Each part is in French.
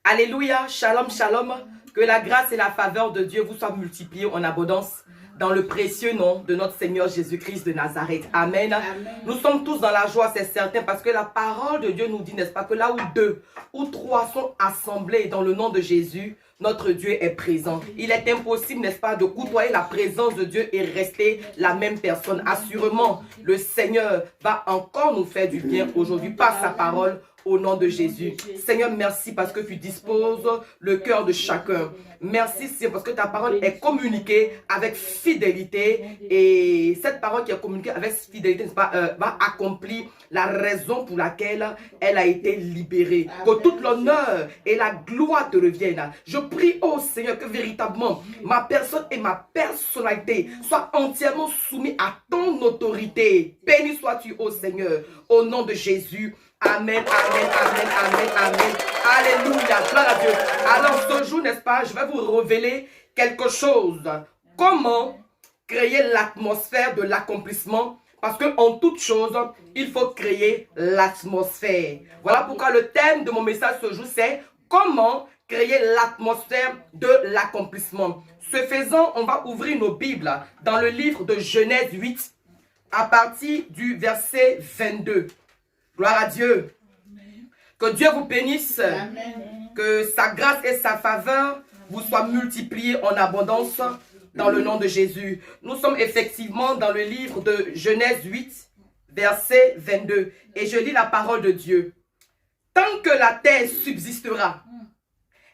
Alléluia, shalom, shalom. Que la grâce et la faveur de Dieu vous soient multipliées en abondance dans le précieux nom de notre Seigneur Jésus-Christ de Nazareth. Amen. Amen. Nous sommes tous dans la joie, c'est certain, parce que la parole de Dieu nous dit, n'est-ce pas, que là où deux ou trois sont assemblés dans le nom de Jésus, notre Dieu est présent. Il est impossible, n'est-ce pas, de côtoyer la présence de Dieu et rester la même personne. Assurément, le Seigneur va encore nous faire du bien aujourd'hui par sa parole. Au nom de Jésus. Seigneur, merci parce que tu disposes le cœur de chacun. Merci Seigneur parce que ta parole est communiquée avec fidélité. Et cette parole qui est communiquée avec fidélité, n'est-ce pas, va accomplir la raison pour laquelle elle a été libérée. Que toute l'honneur et la gloire te reviennent. Je prie au Seigneur que véritablement ma personne et ma personnalité soient entièrement soumises à ton autorité. Béni sois-tu au Seigneur. Au nom de Jésus. Amen, amen, amen, amen, amen. Alléluia, gloire à Dieu. Alors ce jour, n'est-ce pas, je vais vous révéler quelque chose. Comment créer l'atmosphère de l'accomplissement? Parce qu'en toute chose, il faut créer l'atmosphère. Voilà pourquoi le thème de mon message ce jour, c'est comment créer l'atmosphère de l'accomplissement. Ce faisant, on va ouvrir nos Bibles dans le livre de Genèse 8 à partir du verset 22. Gloire à Dieu. Que Dieu vous bénisse. Amen. Que sa grâce et sa faveur vous soient multipliées en abondance dans le nom de Jésus. Nous sommes effectivement dans le livre de Genèse 8, verset 22. Et je lis la parole de Dieu. Tant que la terre subsistera,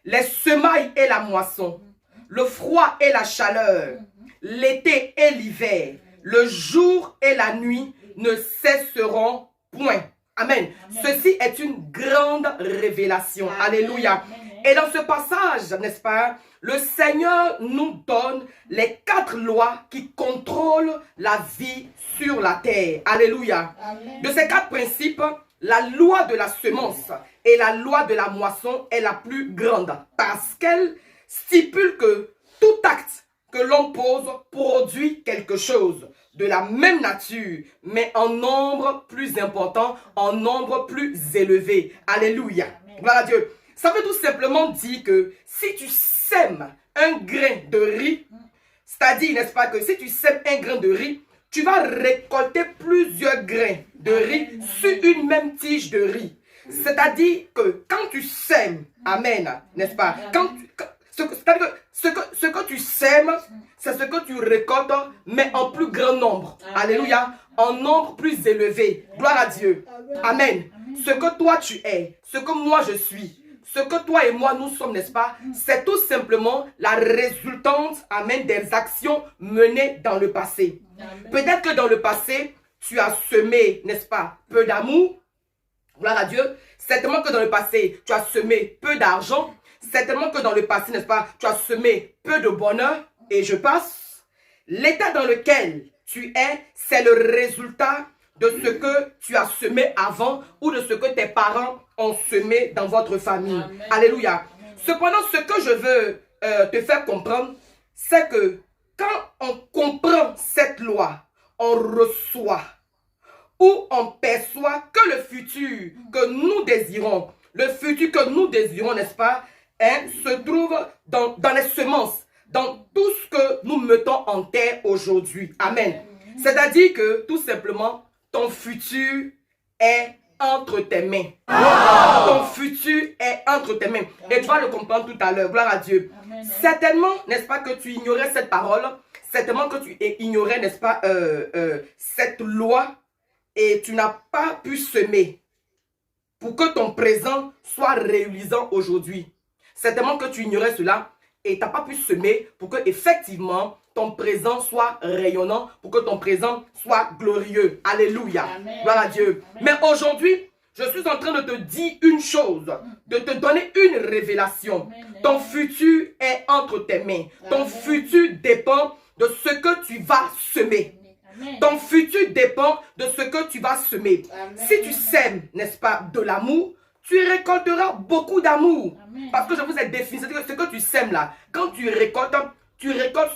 les semailles et la moisson, le froid et la chaleur, l'été et l'hiver, le jour et la nuit ne cesseront point. Amen. Amen. Ceci est une grande révélation. Amen. Alléluia. Amen. Et dans ce passage, n'est-ce pas, le Seigneur nous donne les 4 lois qui contrôlent la vie sur la terre. Alléluia. Amen. De ces 4 principes, la loi de la semence et la loi de la moisson est la plus grande parce qu'elle stipule que tout acte que l'on pose produit quelque chose de la même nature, mais en nombre plus important, en nombre plus élevé. Alléluia. Gloire à Dieu. Ça veut tout simplement dire que si tu sèmes un grain de riz, c'est-à-dire, n'est-ce pas, que si tu sèmes un grain de riz, tu vas récolter plusieurs grains de riz sur une même tige de riz. C'est-à-dire que quand tu sèmes, amen, n'est-ce pas, c'est-à-dire que ce que tu sèmes, c'est ce que tu récoltes, mais en plus grand nombre. Amen. Alléluia. En nombre plus élevé. Gloire à Dieu. Amen. Amen. Ce que toi tu es, ce que moi je suis, ce que toi et moi nous sommes, n'est-ce pas, c'est tout simplement la résultante, amen, des actions menées dans le passé. Peut-être que dans le passé, tu as semé, n'est-ce pas, peu d'amour. Gloire à Dieu. Certainement que dans le passé, tu as semé peu d'argent. Certainement que dans le passé, n'est-ce pas, tu as semé peu de bonheur. Et je passe. L'état dans lequel tu es, c'est le résultat de ce que tu as semé avant ou de ce que tes parents ont semé dans votre famille. Amen. Alléluia. Amen. Cependant, ce que je veux te faire comprendre, c'est que quand on comprend cette loi, on reçoit ou on perçoit que le futur que nous désirons, n'est-ce pas, hein, se trouve dans les semences, dans tout ce que nous mettons en terre aujourd'hui. Amen. C'est-à-dire que, tout simplement, ton futur est entre tes mains. Wow. Ton futur est entre tes mains. Et tu vas le comprendre tout à l'heure. Gloire à Dieu. Amen. Certainement, n'est-ce pas, que tu ignorais cette parole. Certainement que tu ignorais, n'est-ce pas, cette loi. Et tu n'as pas pu semer pour que ton présent soit réalisant aujourd'hui. Certainement que tu ignorais cela. Et tu n'as pas pu semer pour que effectivement ton présent soit rayonnant, pour que ton présent soit glorieux. Alléluia. Amen. Gloire à Dieu. Amen. Mais aujourd'hui, je suis en train de te dire une chose, de te donner une révélation. Amen. Ton futur est entre tes mains. Ton futur dépend de ce que tu vas semer. Amen. Ton futur dépend de ce que tu vas semer. Amen. Si tu sèmes, n'est-ce pas, de l'amour, tu récolteras beaucoup d'amour. Parce que je vous ai défini, c'est-à-dire que ce que tu sèmes là, quand tu récoltes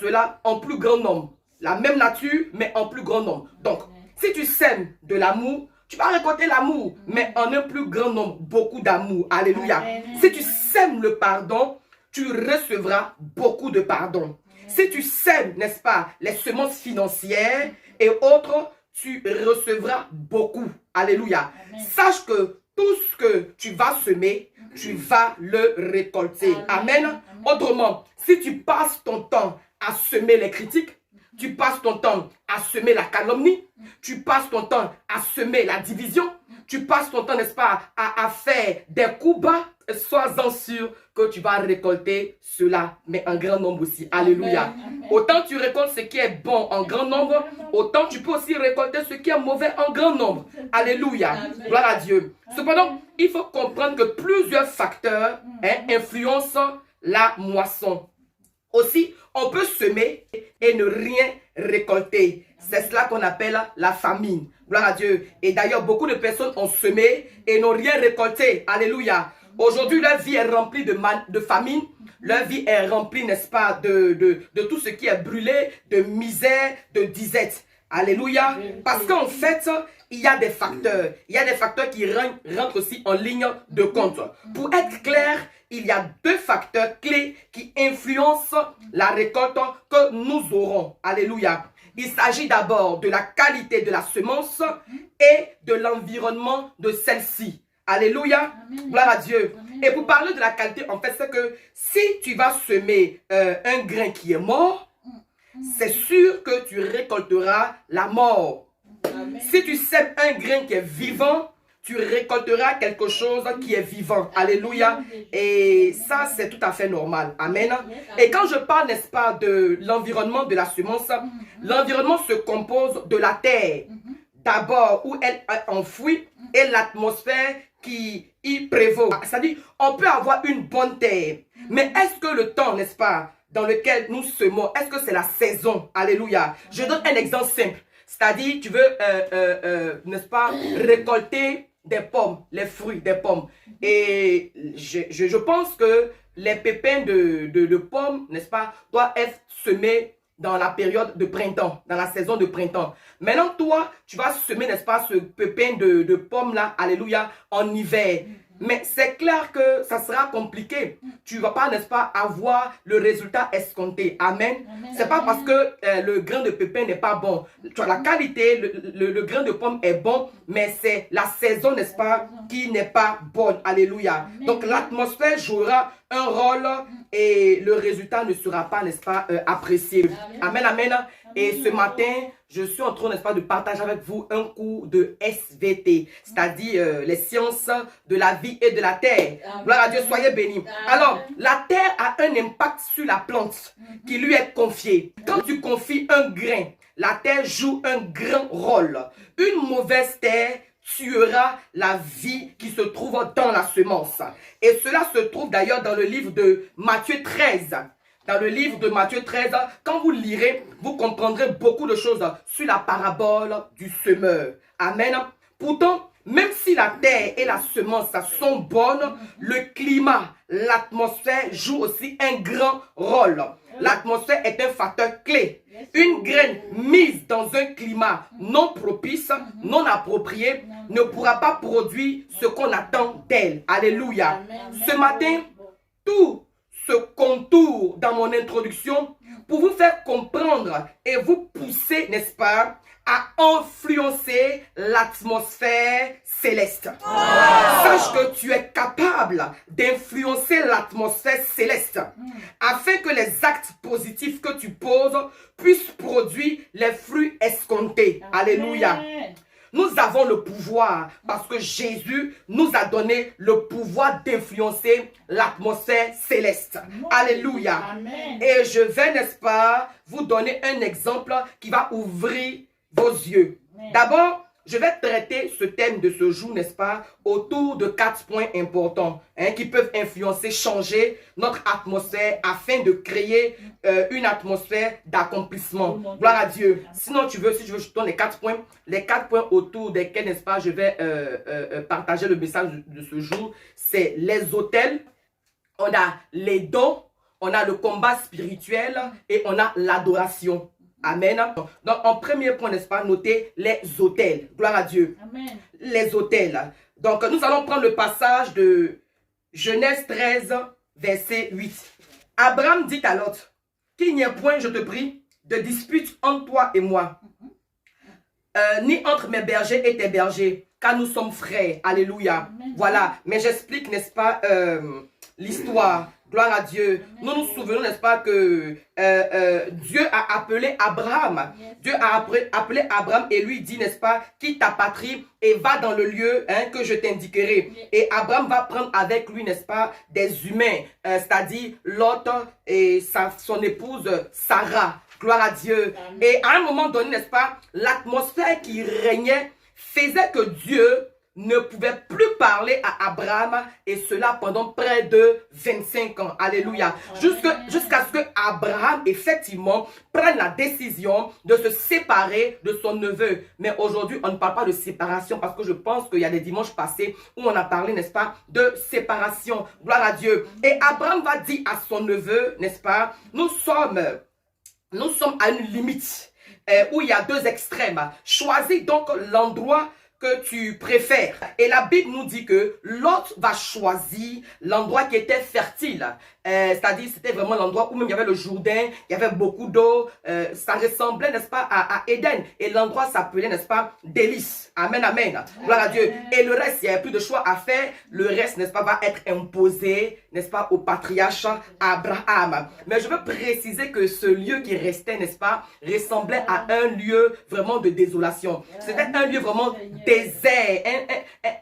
cela en plus grand nombre. La même nature, mais en plus grand nombre. Donc, si tu sèmes de l'amour, tu vas récolter l'amour, mais en un plus grand nombre, beaucoup d'amour. Alléluia. Si tu sèmes le pardon, tu recevras beaucoup de pardon. Si tu sèmes, n'est-ce pas, les semences financières et autres, tu recevras beaucoup. Alléluia. Sache que tout ce que tu vas semer, tu vas le récolter. Amen. Autrement, si tu passes ton temps à semer les critiques, tu passes ton temps à semer la calomnie, tu passes ton temps à semer la division, tu passes ton temps, n'est-ce pas, à faire des coups bas, sois-en sûr que tu vas récolter cela, mais en grand nombre aussi. Alléluia. Autant tu récoltes ce qui est bon en grand nombre, autant tu peux aussi récolter ce qui est mauvais en grand nombre. Alléluia. Gloire à Dieu. Cependant, il faut comprendre que plusieurs facteurs influencent la moisson. Aussi, on peut semer et ne rien récolter. C'est cela qu'on appelle la famine. Gloire à Dieu. Et d'ailleurs, beaucoup de personnes ont semé et n'ont rien récolté. Alléluia. Aujourd'hui, leur vie est remplie de famine. Leur vie est remplie, n'est-ce pas, de tout ce qui est brûlé, de misère, de disette. Alléluia. Parce qu'en fait, il y a des facteurs. Il y a des facteurs qui rentrent aussi en ligne de compte. Pour être clair, il y a deux facteurs clés qui influencent la récolte que nous aurons. Alléluia. Il s'agit d'abord de la qualité de la semence et de l'environnement de celle-ci. Alléluia. Gloire à Dieu. Et pour parler de la qualité, en fait, c'est que si tu vas semer un grain qui est mort, c'est sûr que tu récolteras la mort. Si tu sèmes un grain qui est vivant, tu récolteras quelque chose qui est vivant. Alléluia. Et ça, c'est tout à fait normal. Amen. Et quand je parle, n'est-ce pas, de l'environnement de la semence, l'environnement se compose de la terre. D'abord, où elle est enfouie, et l'atmosphère qui y prévaut. C'est-à-dire, on peut avoir une bonne terre. Mais est-ce que le temps, n'est-ce pas, dans lequel nous semons, est-ce que c'est la saison? Alléluia. Je donne un exemple simple. C'est-à-dire, tu veux, n'est-ce pas, récolter des pommes, les fruits des pommes. Et je pense que les pépins de pommes, n'est-ce pas, doivent être semés dans la période de printemps, dans la saison de printemps. Maintenant, toi, tu vas semer, n'est-ce pas, ce pépin de pommes là, alléluia, en hiver. Mais c'est clair que ça sera compliqué. Tu ne vas pas, n'est-ce pas, avoir le résultat escompté. Amen. C'est pas parce que le grain de pépin n'est pas bon. Tu as la qualité, le grain de pomme est bon, mais c'est la saison, n'est-ce pas, qui n'est pas bonne. Alléluia. Donc l'atmosphère jouera un rôle et le résultat ne sera pas, n'est-ce pas, apprécié. Amen, amen. Et ce matin, je suis en train, n'est-ce pas, de partager avec vous un cours de SVT, c'est-à-dire les sciences de la vie et de la terre. Gloire à Dieu, soyez bénis. Alors, la terre a un impact sur la plante qui lui est confiée. Quand tu confies un grain, la terre joue un grand rôle. Une mauvaise terre tuera la vie qui se trouve dans la semence. Et cela se trouve d'ailleurs dans le livre de Matthieu 13. Dans le livre de Matthieu 13, quand vous lirez, vous comprendrez beaucoup de choses sur la parabole du semeur. Amen. Pourtant, même si la terre et la semence sont bonnes, le climat, l'atmosphère joue aussi un grand rôle. L'atmosphère est un facteur clé. Une graine mise dans un climat non propice, non approprié, ne pourra pas produire ce qu'on attend d'elle. Alléluia. Ce matin, tout ce contour dans mon introduction pour vous faire comprendre et vous pousser, n'est-ce pas, à influencer l'atmosphère céleste. Sache que tu es capable d'influencer l'atmosphère céleste afin que les actes positifs que tu poses puissent produire les fruits escomptés. Alléluia. Nous avons le pouvoir parce que Jésus nous a donné le pouvoir d'influencer l'atmosphère céleste. Alléluia. Et je vais, n'est-ce pas, vous donner un exemple qui va ouvrir vos yeux. D'abord, je vais traiter ce thème de ce jour, n'est-ce pas, autour de 4 points importants qui peuvent influencer, changer notre atmosphère afin de créer une atmosphère d'accomplissement. Gloire à Dieu. Sinon, si tu veux, je te donne les 4 points autour desquels, n'est-ce pas, je vais partager le message de ce jour. C'est les autels, on a les dons, on a le combat spirituel et on a l'adoration. Amen. Donc, en premier point, n'est-ce pas, notez les autels. Gloire à Dieu. Amen. Les autels. Donc, nous allons prendre le passage de Genèse 13, verset 8. Abraham dit à Lot, qu'il n'y ait point, je te prie, de dispute entre toi et moi, ni entre mes bergers et tes bergers, car nous sommes frères. Alléluia. Amen. Voilà. Mais j'explique, n'est-ce pas, l'histoire. Gloire à Dieu. Nous nous souvenons, n'est-ce pas, que Dieu a appelé Abraham. Dieu a appelé Abraham et lui dit, n'est-ce pas, quitte ta patrie et va dans le lieu que je t'indiquerai. Et Abraham va prendre avec lui, n'est-ce pas, des humains, c'est-à-dire Lot et son épouse Sarah. Gloire à Dieu. Amen. Et à un moment donné, n'est-ce pas, l'atmosphère qui régnait faisait que Dieu ne pouvait plus parler à Abraham, et cela pendant près de 25 ans. Alléluia. Jusqu'à ce que Abraham, effectivement, prenne la décision de se séparer de son neveu. Mais aujourd'hui, on ne parle pas de séparation parce que je pense qu'il y a des dimanches passés où on a parlé, n'est-ce pas, de séparation. Gloire à Dieu. Et Abraham va dire à son neveu, n'est-ce pas, nous sommes à une limite où il y a deux extrêmes. Choisis donc l'endroit que tu préfères. Et la Bible nous dit que Lot va choisir l'endroit qui était fertile. C'est-à-dire, c'était vraiment l'endroit où même il y avait le Jourdain, il y avait beaucoup d'eau. Ça ressemblait, n'est-ce pas, à Éden. Et l'endroit s'appelait, n'est-ce pas, délice. Amen, amen. Gloire à Dieu. Et le reste, il n'y avait plus de choix à faire. Le reste, n'est-ce pas, va être imposé, n'est-ce pas, au patriarche Abraham. Mais je veux préciser que ce lieu qui restait, n'est-ce pas, ressemblait à un lieu vraiment de désolation. C'était un lieu vraiment désert,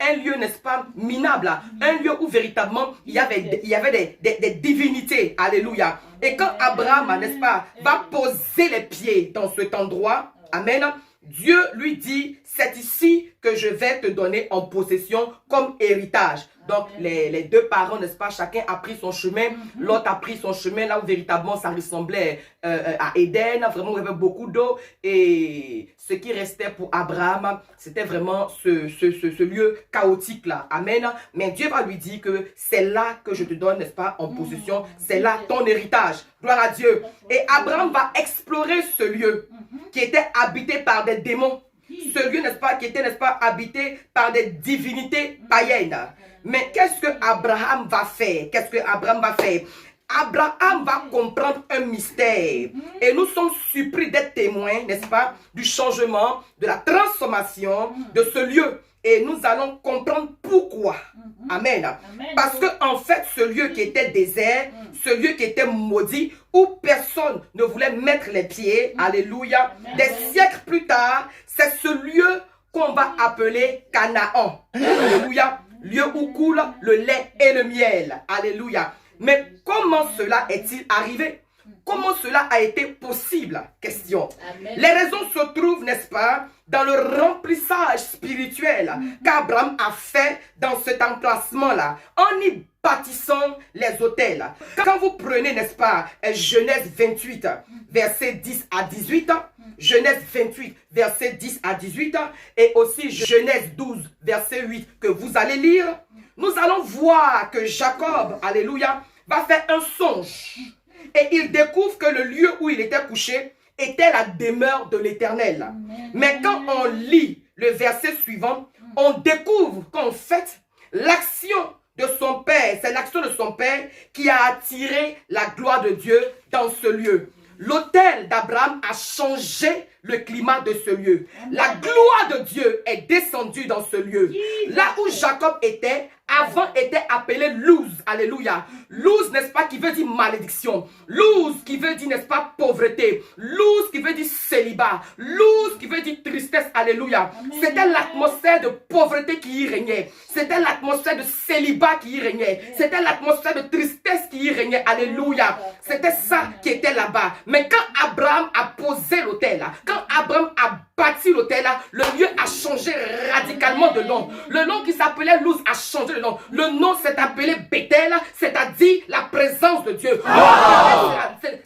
un lieu, n'est-ce pas, minable, un lieu où véritablement il y avait des divinités. Alléluia. Et quand Abraham, n'est-ce pas, va poser les pieds dans cet endroit, amen, Dieu lui dit, c'est ici que je vais te donner en possession comme héritage. Donc, les deux parents, n'est-ce pas, chacun a pris son chemin. L'autre a pris son chemin là où véritablement ça ressemblait à Éden. Vraiment, il y avait beaucoup d'eau. Et ce qui restait pour Abraham, c'était vraiment ce lieu chaotique là. Amen. Mais Dieu va lui dire que c'est là que je te donne, n'est-ce pas, en possession. C'est là ton héritage. Gloire à Dieu. Et Abraham va explorer ce lieu qui était habité par des démons. Ce lieu, n'est-ce pas, qui était, n'est-ce pas, habité par des divinités païennes. Mais qu'est-ce que Abraham va faire? Qu'est-ce que Abraham va faire? Abraham va comprendre un mystère. Et nous sommes surpris d'être témoins, n'est-ce pas, du changement, de la transformation de ce lieu. Et nous allons comprendre pourquoi. Amen. Parce que en fait, ce lieu qui était désert, ce lieu qui était maudit, où personne ne voulait mettre les pieds, alléluia, des siècles plus tard, c'est ce lieu qu'on va appeler Canaan. Alléluia. Lieu où coule le lait et le miel. Alléluia. Mais comment cela est-il arrivé? Comment cela a été possible? Question. Amen. Les raisons se trouvent, n'est-ce pas, dans le remplissage spirituel qu'Abraham a fait dans cet emplacement-là, en y bâtissant les autels. Quand vous prenez, n'est-ce pas, Genèse 28, verset 10 à 18, Genèse 28, verset 10 à 18, et aussi Genèse 12, verset 8, que vous allez lire, nous allons voir que Jacob, alléluia, va faire un songe. Et il découvre que le lieu où il était couché était la demeure de l'Éternel. Mais quand on lit le verset suivant, on découvre qu'en fait, l'action de son père, c'est l'action de son père qui a attiré la gloire de Dieu dans ce lieu. L'autel d'Abraham a changé le climat de ce lieu. La gloire de Dieu est descendue dans ce lieu. Là où Jacob était, avant était appelé Luz. Alléluia. Luz, n'est-ce pas, qui veut dire malédiction. Luz qui veut dire, n'est-ce pas, pauvreté. Luz qui veut dire célibat. Luz qui veut dire tristesse. Alléluia. C'était l'atmosphère de pauvreté qui y régnait. C'était l'atmosphère de célibat qui y régnait. C'était l'atmosphère de tristesse qui y régnait. Alléluia. C'était ça qui était là-bas. Mais quand Abraham a posé l'autel, quand Abraham a bâti l'autel, le lieu a changé radicalement de nom. Le nom qui s'appelait Luz a changé de nom. Le nom s'est appelé Bethel, c'est-à-dire la présence de Dieu.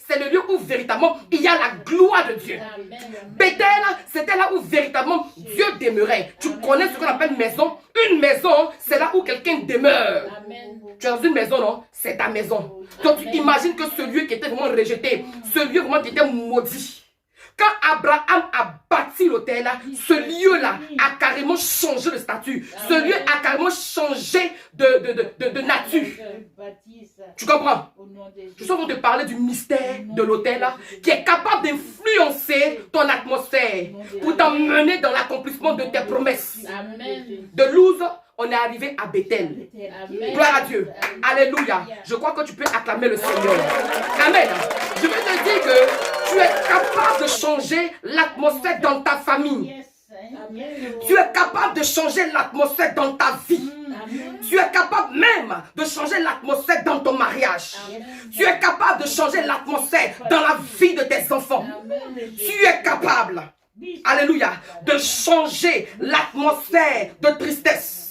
C'est le lieu où véritablement il y a la gloire de Dieu. Bethel, c'était là où véritablement Dieu demeurait. Tu connais ce qu'on appelle maison? Une maison, c'est là où quelqu'un demeure. Tu es dans une maison, non? C'est ta maison. Donc tu imagines que ce lieu qui était vraiment rejeté, ce lieu vraiment qui était maudit, Quand Abraham a bâti l'autel, ce lieu-là a carrément changé de statut. Ce lieu a carrément changé de nature. Tu comprends? Je suis en train de parler du mystère de l'autel qui est capable d'influencer ton atmosphère pour t'emmener dans l'accomplissement de tes promesses. De Luz, on est arrivé à Bethel. Gloire à Dieu. Alléluia. Je crois que tu peux acclamer le Seigneur. Amen. Je veux te dire que tu es capable de changer l'atmosphère dans ta famille. Tu es capable de changer l'atmosphère dans ta vie. Tu es capable même de changer l'atmosphère dans ton mariage. Tu es capable de changer l'atmosphère dans la vie de tes enfants. Tu es capable, alléluia, de changer l'atmosphère de tristesse.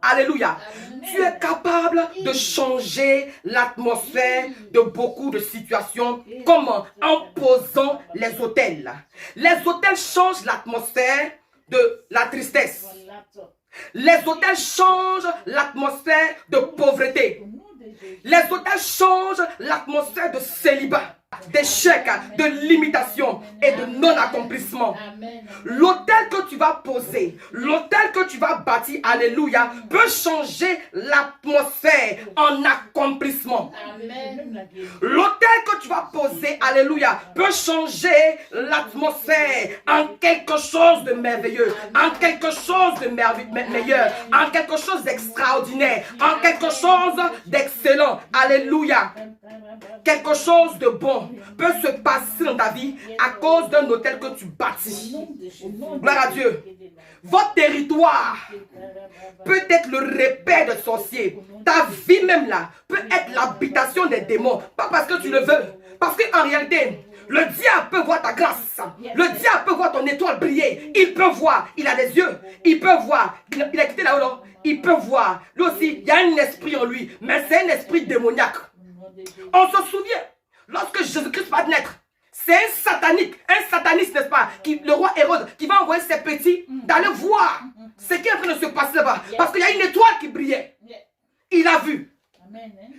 Alléluia. Tu es capable de changer l'atmosphère de beaucoup de situations. Comment? En posant les autels. Les autels changent l'atmosphère de la tristesse. Les autels changent l'atmosphère de pauvreté. Les autels changent l'atmosphère de célibat, d'échec, de limitation et de non-accomplissement. L'autel que tu vas poser, l'autel que tu vas bâtir, alléluia, peut changer l'atmosphère en accomplissement. L'autel que tu vas poser, alléluia, peut changer l'atmosphère en quelque chose de merveilleux, en quelque chose de meilleur, en quelque chose d'extraordinaire, en quelque chose d'excellent. Alléluia. Quelque chose de bon peut se passer dans ta vie à cause d'un hôtel que tu bâtis. Gloire à Dieu. Votre territoire peut être le repère de sorciers. Ta vie même là peut être l'habitation des démons. Pas parce que tu le veux. Parce qu'en réalité, le diable peut voir ta grâce. Le diable peut voir ton étoile briller. Il peut voir. Il a des yeux. Il peut voir. Il a quitté là-haut, non? Il peut voir. Lui aussi, il y a un esprit en lui. Mais c'est un esprit démoniaque. On se souvient, lorsque Jésus-Christ va naître, c'est un sataniste, n'est-ce pas, le roi Hérode, qui va envoyer ses petits d'aller voir ce qui est en train de se passer là-bas. Parce qu'il y a une étoile qui brillait. Il a vu.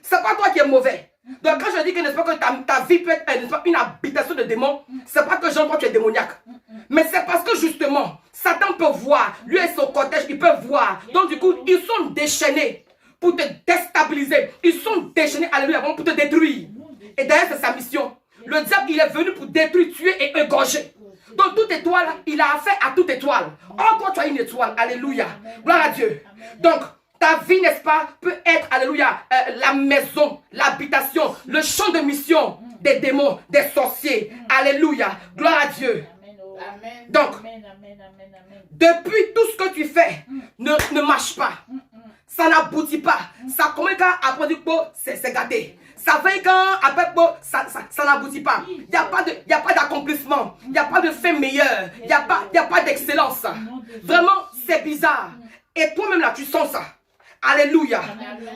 C'est pas toi qui es mauvais. Donc quand je dis que, n'est-ce pas, que ta vie peut être, n'est-ce pas, une habitation de démons, c'est pas que Jean crois que tu es démoniaque. Mais c'est parce que justement, Satan peut voir. Lui et son cortège, ils peuvent voir. Donc du coup, ils sont déchaînés pour te déstabiliser. Ils sont déchaînés, alléluia, pour te détruire. Et d'ailleurs, c'est sa mission. Le diable, il est venu pour détruire, tuer et égorger. Donc, toute étoile, il a affaire à toute étoile. Oh, toi, tu as une étoile. Alléluia. Gloire à Dieu. Donc, ta vie, n'est-ce pas, peut être, alléluia, la maison, l'habitation, le champ de mission des démons, des sorciers. Alléluia. Gloire à Dieu. Donc, depuis tout ce que tu fais, ne marche pas. Ça n'aboutit pas. Ça commence quand après du coup, c'est gâté. Ça fait quand après ça n'aboutit pas. Il n'y a pas d'accomplissement. Il n'y a pas de fait meilleur. Il n'y a pas d'excellence. Vraiment, c'est bizarre. Et toi-même là, tu sens ça. Alléluia.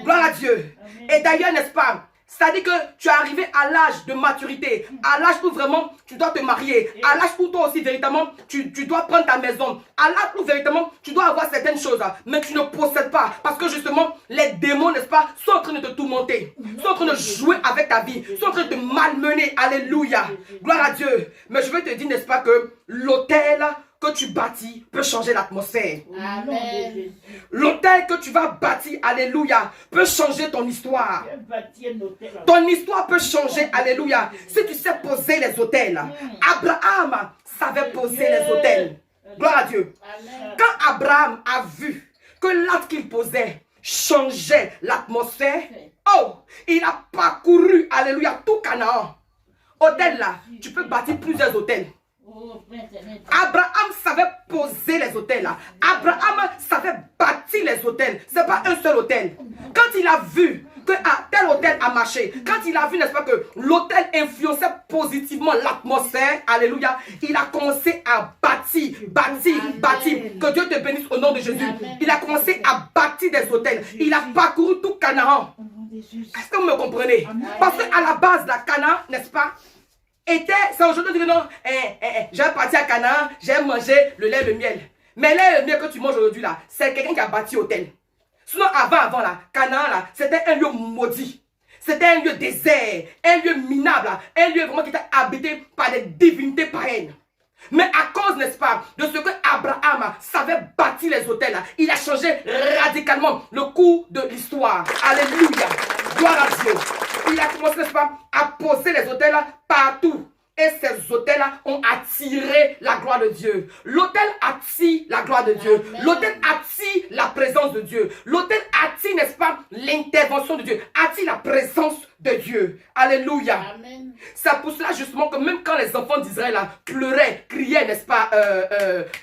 Gloire à Dieu. Et d'ailleurs, n'est-ce pas, c'est-à-dire que tu es arrivé à l'âge de maturité, à l'âge où vraiment tu dois te marier, à l'âge où toi aussi véritablement tu dois prendre ta maison, à l'âge où véritablement tu dois avoir certaines choses, mais tu ne possèdes pas. Parce que justement, les démons, n'est-ce pas, sont en train de te tourmenter, sont en train de jouer avec ta vie, sont en train de te malmener. Alléluia. Gloire à Dieu. Mais je veux te dire, n'est-ce pas, que l'autel que tu bâtis peut changer l'atmosphère. Amen. L'autel que tu vas bâtir, alléluia, peut changer ton histoire. Ton histoire peut changer, alléluia, si tu sais poser les autels. Abraham savait poser les autels. Gloire à Dieu. Quand Abraham a vu que l'acte qu'il posait changeait l'atmosphère, oh, il a parcouru, alléluia, tout Canaan. Hôtel là, tu peux bâtir plusieurs hôtels. Abraham savait poser les autels. Abraham savait bâtir les autels. Ce n'est pas un seul hôtel. Quand il a vu que tel hôtel a marché, quand il a vu, n'est-ce pas, que l'hôtel influençait positivement l'atmosphère, alléluia, il a commencé à bâtir. Que Dieu te bénisse au nom de Jésus. Amen. Il a commencé à bâtir des hôtels. Il a parcouru tout Canaan. Est-ce que vous me comprenez? Parce qu'à la base, la Canaan, n'est-ce pas, c'est aujourd'hui que non, j'ai parti à Canaan, j'ai mangé le lait et le miel. Mais le lait et le miel que tu manges aujourd'hui là, c'est quelqu'un qui a bâti hôtel. Sinon avant là, Canaan là, c'était un lieu maudit. c'était un lieu désert, un lieu minable, un lieu vraiment qui était habité par des divinités païennes. Mais à cause, n'est-ce pas, de ce que Abraham savait bâtir les autels, il a changé radicalement le cours de l'histoire. Alléluia. Gloire à Dieu. Il a commencé, n'est-ce pas, à poser les autels partout. Et ces autels ont attiré la gloire de Dieu. L'autel attire la gloire de Dieu. L'autel attire la présence de Dieu. L'autel attire, n'est-ce pas, l'intervention de Dieu. Attire la présence de Dieu. Alléluia. Amen. C'est pour cela justement que même quand les enfants d'Israël pleuraient, criaient, n'est-ce pas,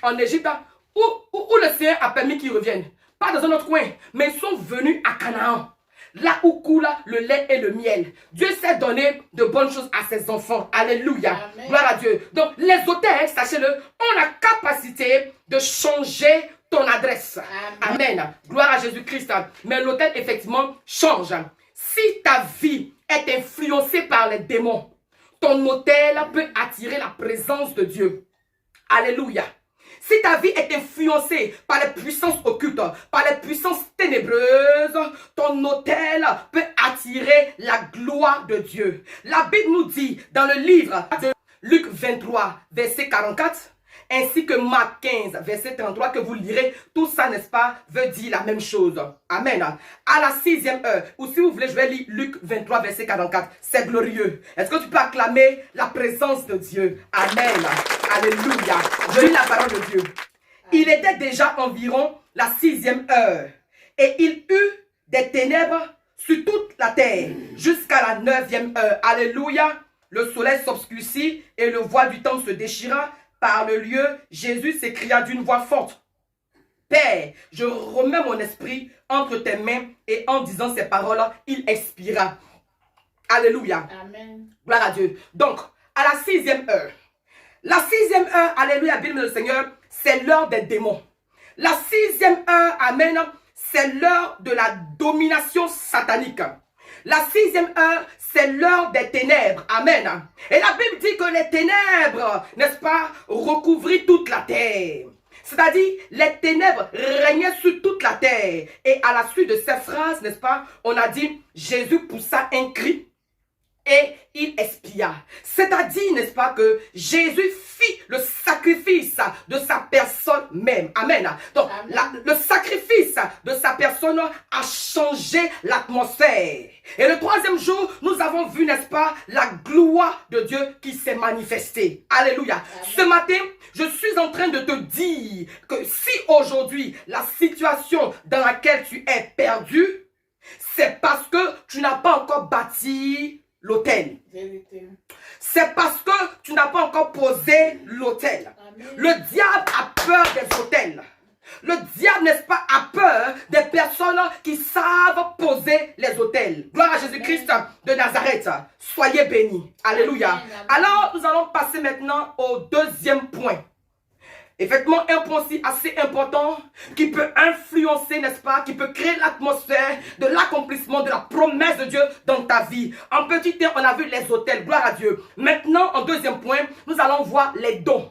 en Égypte, où le Seigneur a permis qu'ils reviennent. Pas dans un autre coin, mais ils sont venus à Canaan. Là où coule le lait et le miel. Dieu s'est donné de bonnes choses à ses enfants. Alléluia. Amen. Gloire à Dieu. Donc les autels, sachez-le, ont la capacité de changer ton adresse. Amen. Amen. Gloire à Jésus-Christ. Mais l'autel, effectivement, change. Si ta vie est influencée par les démons, ton autel peut attirer la présence de Dieu. Alléluia. Si ta vie est influencée par les puissances occultes, par les puissances ténébreuses, ton autel peut attirer la gloire de Dieu. La Bible nous dit dans le livre de Luc 23, verset 44, ainsi que Marc 15, verset 33, que vous lirez, tout ça, n'est-ce pas, veut dire la même chose. Amen. À la 6e heure, ou si vous voulez, je vais lire Luc 23, verset 44. C'est glorieux. Est-ce que tu peux acclamer la présence de Dieu? Amen. Alléluia. Je lis la parole de Dieu. Il était déjà environ la 6e heure, et il eut des ténèbres sur toute la terre, jusqu'à la 9e heure. Alléluia. Le soleil s'obscurcit, et le voile du temple se déchira. Par le lieu, Jésus s'écria d'une voix forte: Père, je remets mon esprit entre tes mains. Et en disant ces paroles, il expira. Alléluia. Amen. Gloire à Dieu. Donc, à la 6e heure. La 6e heure, alléluia, bien le Seigneur, c'est l'heure des démons. La 6e heure, amen, c'est l'heure de la domination satanique. La 6e heure, c'est l'heure des ténèbres. Amen. Et la Bible dit que les ténèbres, n'est-ce pas, recouvraient toute la terre. C'est-à-dire, les ténèbres régnaient sur toute la terre. Et à la suite de ces phrases, n'est-ce pas, on a dit, Jésus poussa un cri et il expia. C'est-à-dire, n'est-ce pas, que Jésus fit le sacrifice de sa personne même. Amen. Donc, le sacrifice de sa personne a changé l'atmosphère. Et le troisième jour, nous avons vu, n'est-ce pas, la gloire de Dieu qui s'est manifestée. Alléluia. Amen. Ce matin, je suis en train de te dire que si aujourd'hui, la situation dans laquelle tu es perdu, c'est parce que tu n'as pas encore bâti l'autel. C'est parce que tu n'as pas encore posé l'autel. Le diable a peur des autels. Le diable, n'est-ce pas, a peur des personnes qui savent poser les autels. Gloire à Jésus-Christ de Nazareth. Soyez bénis. Alléluia. Amen. Alors, nous allons passer maintenant au deuxième point. Effectivement, un point aussi assez important qui peut influencer, n'est-ce pas, qui peut créer l'atmosphère de l'accomplissement de la promesse de Dieu dans ta vie. En petit temps, on a vu les autels, gloire à Dieu. Maintenant, en deuxième point, nous allons voir les dons.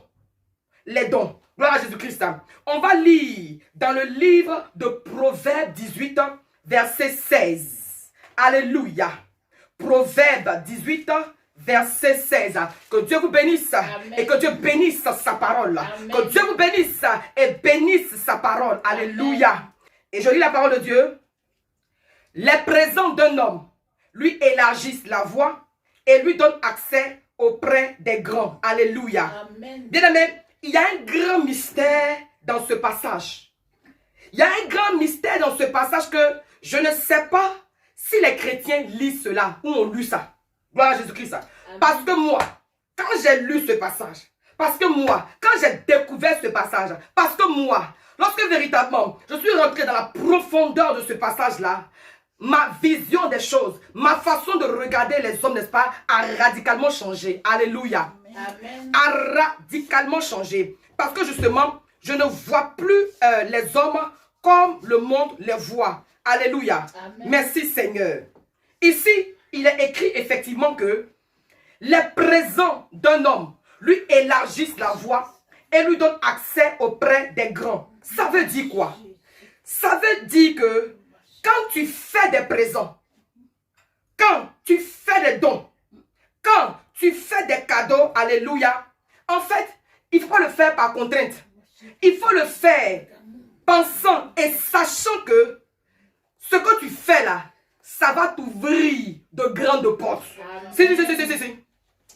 Les dons, gloire à Jésus-Christ. On va lire dans le livre de Proverbes 18, verset 16. Alléluia. Proverbes 18, verset 16. Que Dieu vous bénisse. Amen. Et que Dieu bénisse sa parole. Amen. Que Dieu vous bénisse et bénisse sa parole. Amen. Alléluia. Et je lis la parole de Dieu. Les présents d'un homme lui élargissent la voie et lui donnent accès auprès des grands. Alléluia. Bien-aimés, il y a un grand mystère dans ce passage. Il y a un grand mystère dans ce passage que je ne sais pas si les chrétiens lisent cela ou ont lu ça. Gloire à Jésus-Christ. Parce que moi, quand j'ai lu ce passage, parce que moi, quand j'ai découvert ce passage, parce que moi, lorsque véritablement je suis rentré dans la profondeur de ce passage-là, ma vision des choses, ma façon de regarder les hommes, n'est-ce pas, a radicalement changé. Alléluia. Amen. A radicalement changé. Parce que justement, je ne vois plus les hommes comme le monde les voit. Alléluia. Amen. Merci Seigneur. Ici, il est écrit effectivement que les présents d'un homme lui élargissent la voie et lui donnent accès auprès des grands. Ça veut dire quoi? Ça veut dire que quand tu fais des présents, quand tu fais des dons, quand tu fais des cadeaux, alléluia, en fait, il ne faut pas le faire par contrainte. Il faut le faire pensant et sachant que ce que tu fais là, ça va t'ouvrir de grandes portes. Si.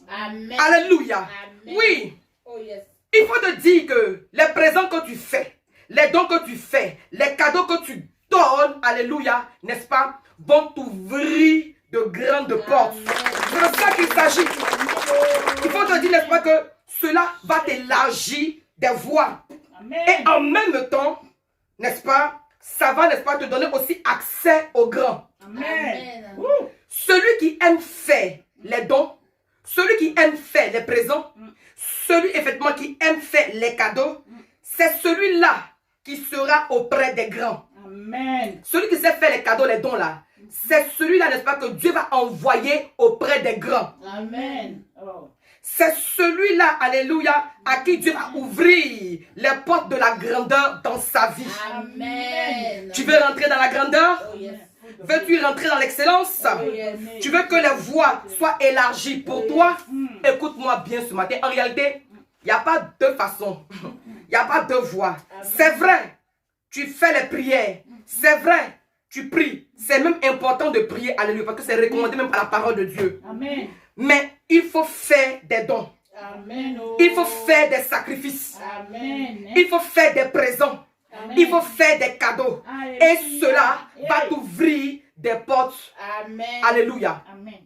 Amen. Alléluia. Amen. Oui. Oh yes. Il faut te dire que les présents que tu fais, les dons que tu fais, les cadeaux que tu donnes, alléluia, n'est-ce pas, vont t'ouvrir de grandes portes. C'est de ça qu'il s'agit. Il faut te dire, n'est-ce pas, que cela va t'élargir des voies. Amen. Et en même temps, n'est-ce pas, ça va, n'est-ce pas, te donner aussi accès aux grands. Amen. Amen. Celui qui aime faire les dons, celui qui aime faire les présents, celui effectivement qui aime faire les cadeaux, c'est celui-là qui sera auprès des grands. Amen. Celui qui sait faire les cadeaux, les dons là, c'est celui-là, n'est-ce pas, que Dieu va envoyer auprès des grands. Amen. Oh. C'est celui-là, alléluia, à qui Dieu va ouvrir les portes de la grandeur dans sa vie. Amen. Tu veux rentrer dans la grandeur? Oh yes. Veux-tu rentrer dans l'excellence? Oh yes. Tu veux que les voies soient élargies pour toi? Écoute-moi bien ce matin. En réalité, il n'y a pas deux façons. Il n'y a pas deux voies. C'est vrai, tu fais les prières. C'est vrai, tu pries. C'est même important de prier, alléluia, parce que c'est recommandé même par la parole de Dieu. Amen. Mais il faut faire des dons. Amen. Oh. Il faut faire des sacrifices. Amen. Il faut faire des présents. Amen. Il faut faire des cadeaux. Alléluia. Et cela va t'ouvrir des portes. Amen. Alléluia. Amen.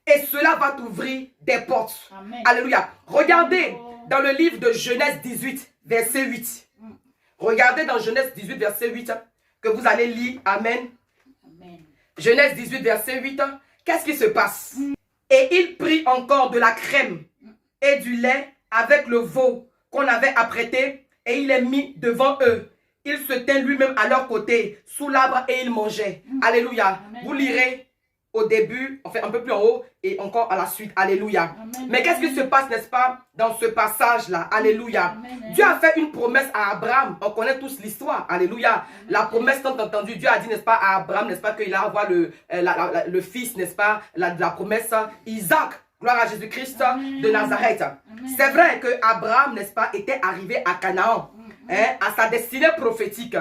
Et cela va t'ouvrir des portes. Amen. Alléluia. Regardez dans le livre de Genèse 18, verset 8. Regardez dans Genèse 18, verset 8, que vous allez lire. Amen. Amen. Genèse 18, verset 8. Qu'est-ce qui se passe? Et il prit encore de la crème et du lait avec le veau qu'on avait apprêté et il les mit devant eux. Il se tint lui-même à leur côté sous l'arbre et il mangeait. Alléluia. Amen. Vous lirez au début, enfin un peu plus en haut et encore à la suite. Alléluia. Amen. Mais qu'est-ce qui se passe, n'est-ce pas, dans ce passage-là? Alléluia. Amen. Dieu a fait une promesse à Abraham. On connaît tous l'histoire. Alléluia. La promesse tant entendue, Dieu a dit, n'est-ce pas, à Abraham, n'est-ce pas, qu'il allait avoir le fils, n'est-ce pas, la promesse, Isaac. Gloire à Jésus-Christ de Nazareth. C'est vrai que Abraham, n'est-ce pas, était arrivé à Canaan, hein, à sa destinée prophétique.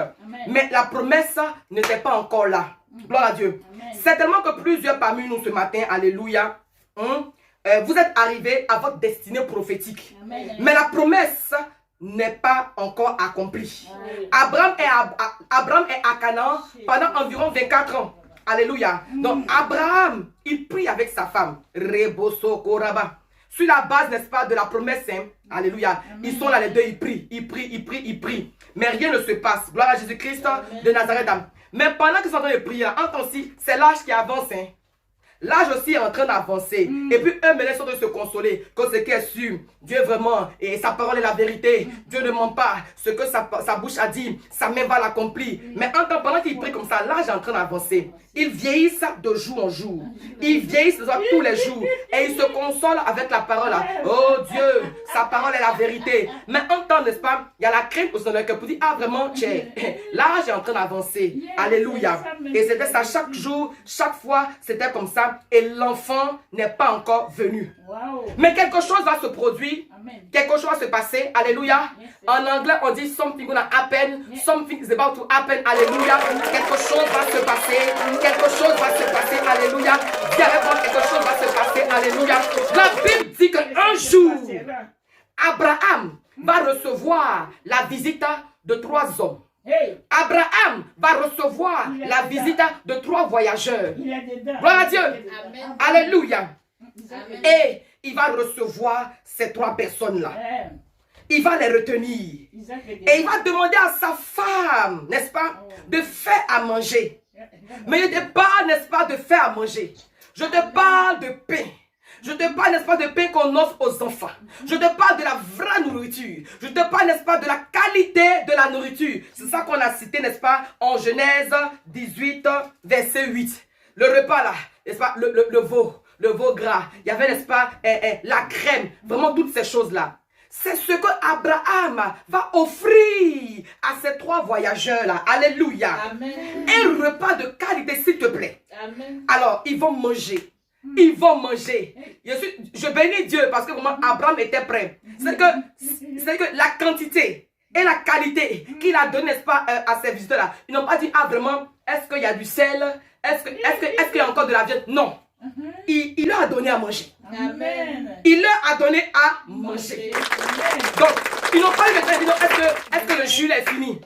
Mais la promesse n'était pas encore là. Gloire à Dieu. C'est tellement que plusieurs parmi nous ce matin, alléluia, vous êtes arrivés à votre destinée prophétique. Amen. Mais la promesse n'est pas encore accomplie. Abraham est à Canaan pendant environ 24 ans. Alléluia. Donc Abraham, il prie avec sa femme. Reboso Koraba. Sur la base, n'est-ce pas, de la promesse. Hein? Alléluia. Ils sont là les deux, ils prient, ils prient, ils prient, ils prient. Mais rien ne se passe. Gloire à Jésus-Christ de Nazareth. Mais pendant qu'ils sont en train de prier, en temps ci, c'est l'âge qui avance. Hein? L'âge aussi est en train d'avancer. Et puis eux me laissent de se consoler. Que ce qui est sûr, Dieu vraiment, et sa parole est la vérité. Dieu ne ment pas. Ce que sa bouche a dit, sa main va l'accomplir. Mais en temps, pendant qu'ils prient comme ça, l'âge est en train d'avancer. Ils vieillissent de jour en jour. Ils vieillissent tous les jours. Et ils se consolent avec la parole. Oh Dieu, sa parole est la vérité. Mais en temps, n'est-ce pas, il y a la crainte au sein de leur cœur pour dire, ah vraiment, l'âge est en train d'avancer. Alléluia. Et c'était ça chaque jour, chaque fois, c'était comme ça. Et l'enfant n'est pas encore venu. Wow. Mais quelque chose va se produire. Amen. Quelque chose va se passer. Alléluia. En anglais, on dit something gonna happen. Something is about to happen. Alléluia. Quelque chose va se passer. Quelque chose va se passer. Alléluia. Dis avec moi, quelque chose va se passer. Alléluia. La Bible dit qu'un jour, Abraham va recevoir la visite de 3 hommes. Hey, Abraham va recevoir la visite de 3 voyageurs. il est dedans. Gloire à Dieu. Amen. Alléluia. Amen. Et il va recevoir ces 3 personnes-là. Il va les retenir. Isaac est Et il dedans. va demander à sa femme, n'est-ce pas, de faire à manger. Mais je te parle, n'est-ce pas, de faire à manger. Je te parle de pain. Je te parle, n'est-ce pas, de pain qu'on offre aux enfants. Je te parle de la vraie nourriture. Je te parle, n'est-ce pas, de la qualité de la nourriture. C'est ça qu'on a cité, n'est-ce pas, en Genèse 18, verset 8. Le repas là, n'est-ce pas, le veau gras. Il y avait, n'est-ce pas, la crème. Vraiment toutes ces choses-là. C'est ce que Abraham va offrir à ces 3 voyageurs-là. Alléluia. Amen. Un repas de qualité, s'il te plaît. Amen. Alors, ils vont manger. Ils vont manger. Je bénis Dieu parce que vraiment Abraham était prêt. C'est que la quantité et la qualité qu'il a donné, n'est-ce pas, à ces visiteurs-là. Ils n'ont pas dit, ah vraiment, est-ce qu'il y a du sel? Est-ce qu'il y a encore de la viande? Non. Il leur a donné à manger. Amen. Il leur a donné à manger. Donc, ils n'ont pas eu le temps de dire, est-ce que le jus est fini?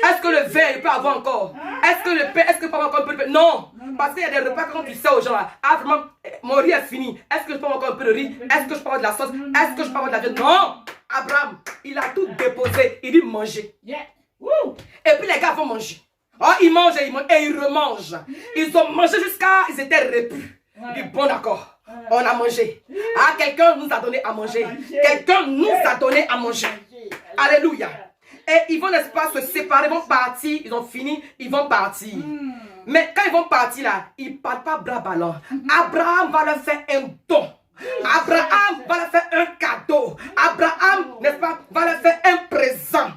Est-ce que le vin, il peut avoir encore? Est-ce que le pain, est-ce que peut avoir encore un peu de pain? Non. Parce qu'il y a des repas que quand tu sais aux gens là, ah vraiment, mon riz est fini. Est-ce que je peux avoir encore un peu de riz? Est-ce que je peux avoir de la sauce? Est-ce que je peux avoir de la viande? Non. Abraham, il a tout déposé. Il dit manger. Yeah. Woo. Et puis les gars vont manger. Oh, ils mangent et ils remangent. Ils ont mangé jusqu'à, ils étaient repus. Il dit, bon d'accord, on a mangé. Ah, quelqu'un nous a donné à manger. Quelqu'un nous a donné à manger. Alléluia. Et ils vont, n'est-ce pas, se séparer, ils vont partir, ils ont fini, ils vont partir. Mais quand ils vont partir là, ils ne partent pas bras ballants. Abraham va leur faire un don. Abraham va leur faire un cadeau. Abraham, n'est-ce pas, va leur faire un présent.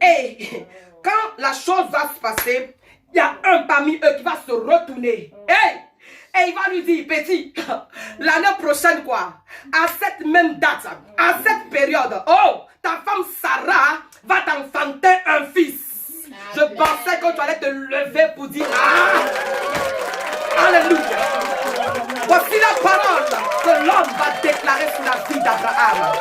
Et quand la chose va se passer, il y a un parmi eux qui va se retourner. Hey! Et il va lui dire, petit, l'année prochaine quoi, à cette même date, à cette période, oh, ta femme Sarah va t'enfanter un fils. Je pensais que tu allais te lever pour dire, ah, alléluia. Voici la parole que l'homme va déclarer sur la vie d'Abraham.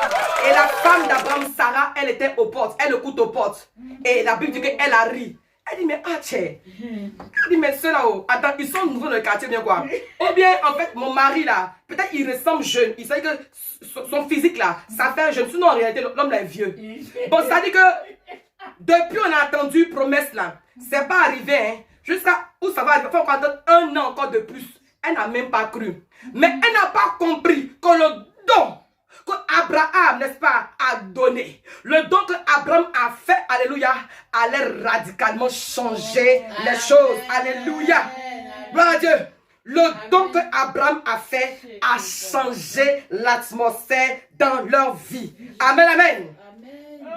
Et la femme d'Abraham, Sarah, elle était aux portes, elle écoute aux portes. Et la Bible dit qu'elle a ri. Elle dit, mais tchè. Elle dit, mais ceux-là, attends, ils sont nouveaux dans le quartier, bien quoi. Ou bien, en fait, mon mari là, peut-être il ressemble jeune. Il sait que son physique là, ça fait un jeune. Sinon, en réalité, l'homme est vieux. Bon, ça dit que, depuis on a entendu promesse là, c'est pas arrivé, hein. Jusqu'à où ça va arriver, il faut encore attendre un an encore de plus. Elle n'a même pas cru. Mais elle n'a pas compris que le don que Abraham, n'est-ce pas, a donné, le don que Abraham a fait, alléluia, allait radicalement changer les choses. Alléluia. Gloire à Dieu. Le don que Abraham a fait a changé l'atmosphère dans leur vie. Amen, amen.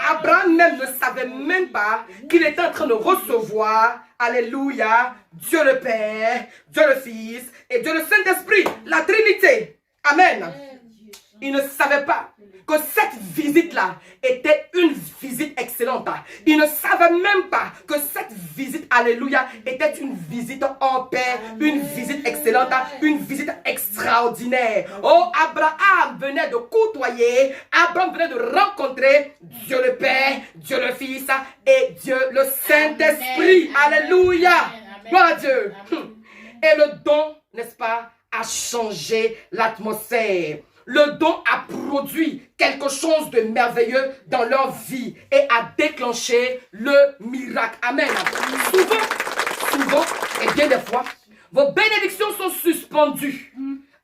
Abraham même ne savait même pas qu'il était en train de recevoir, alléluia, Dieu le Père, Dieu le Fils et Dieu le Saint-Esprit, la Trinité. Amen. Il ne savait pas que cette visite-là était une visite excellente. Il ne savait même pas que cette visite, alléluia, était une visite en paix, une visite excellente, une visite extraordinaire. Oh, Abraham venait de côtoyer, Abraham venait de rencontrer Dieu le Père, Dieu le Fils et Dieu le Saint-Esprit. Alléluia. Gloire à Dieu. Et le don, n'est-ce pas, a changé l'atmosphère. Le don a produit quelque chose de merveilleux dans leur vie et a déclenché le miracle. Amen. Souvent, et bien des fois, vos bénédictions sont suspendues.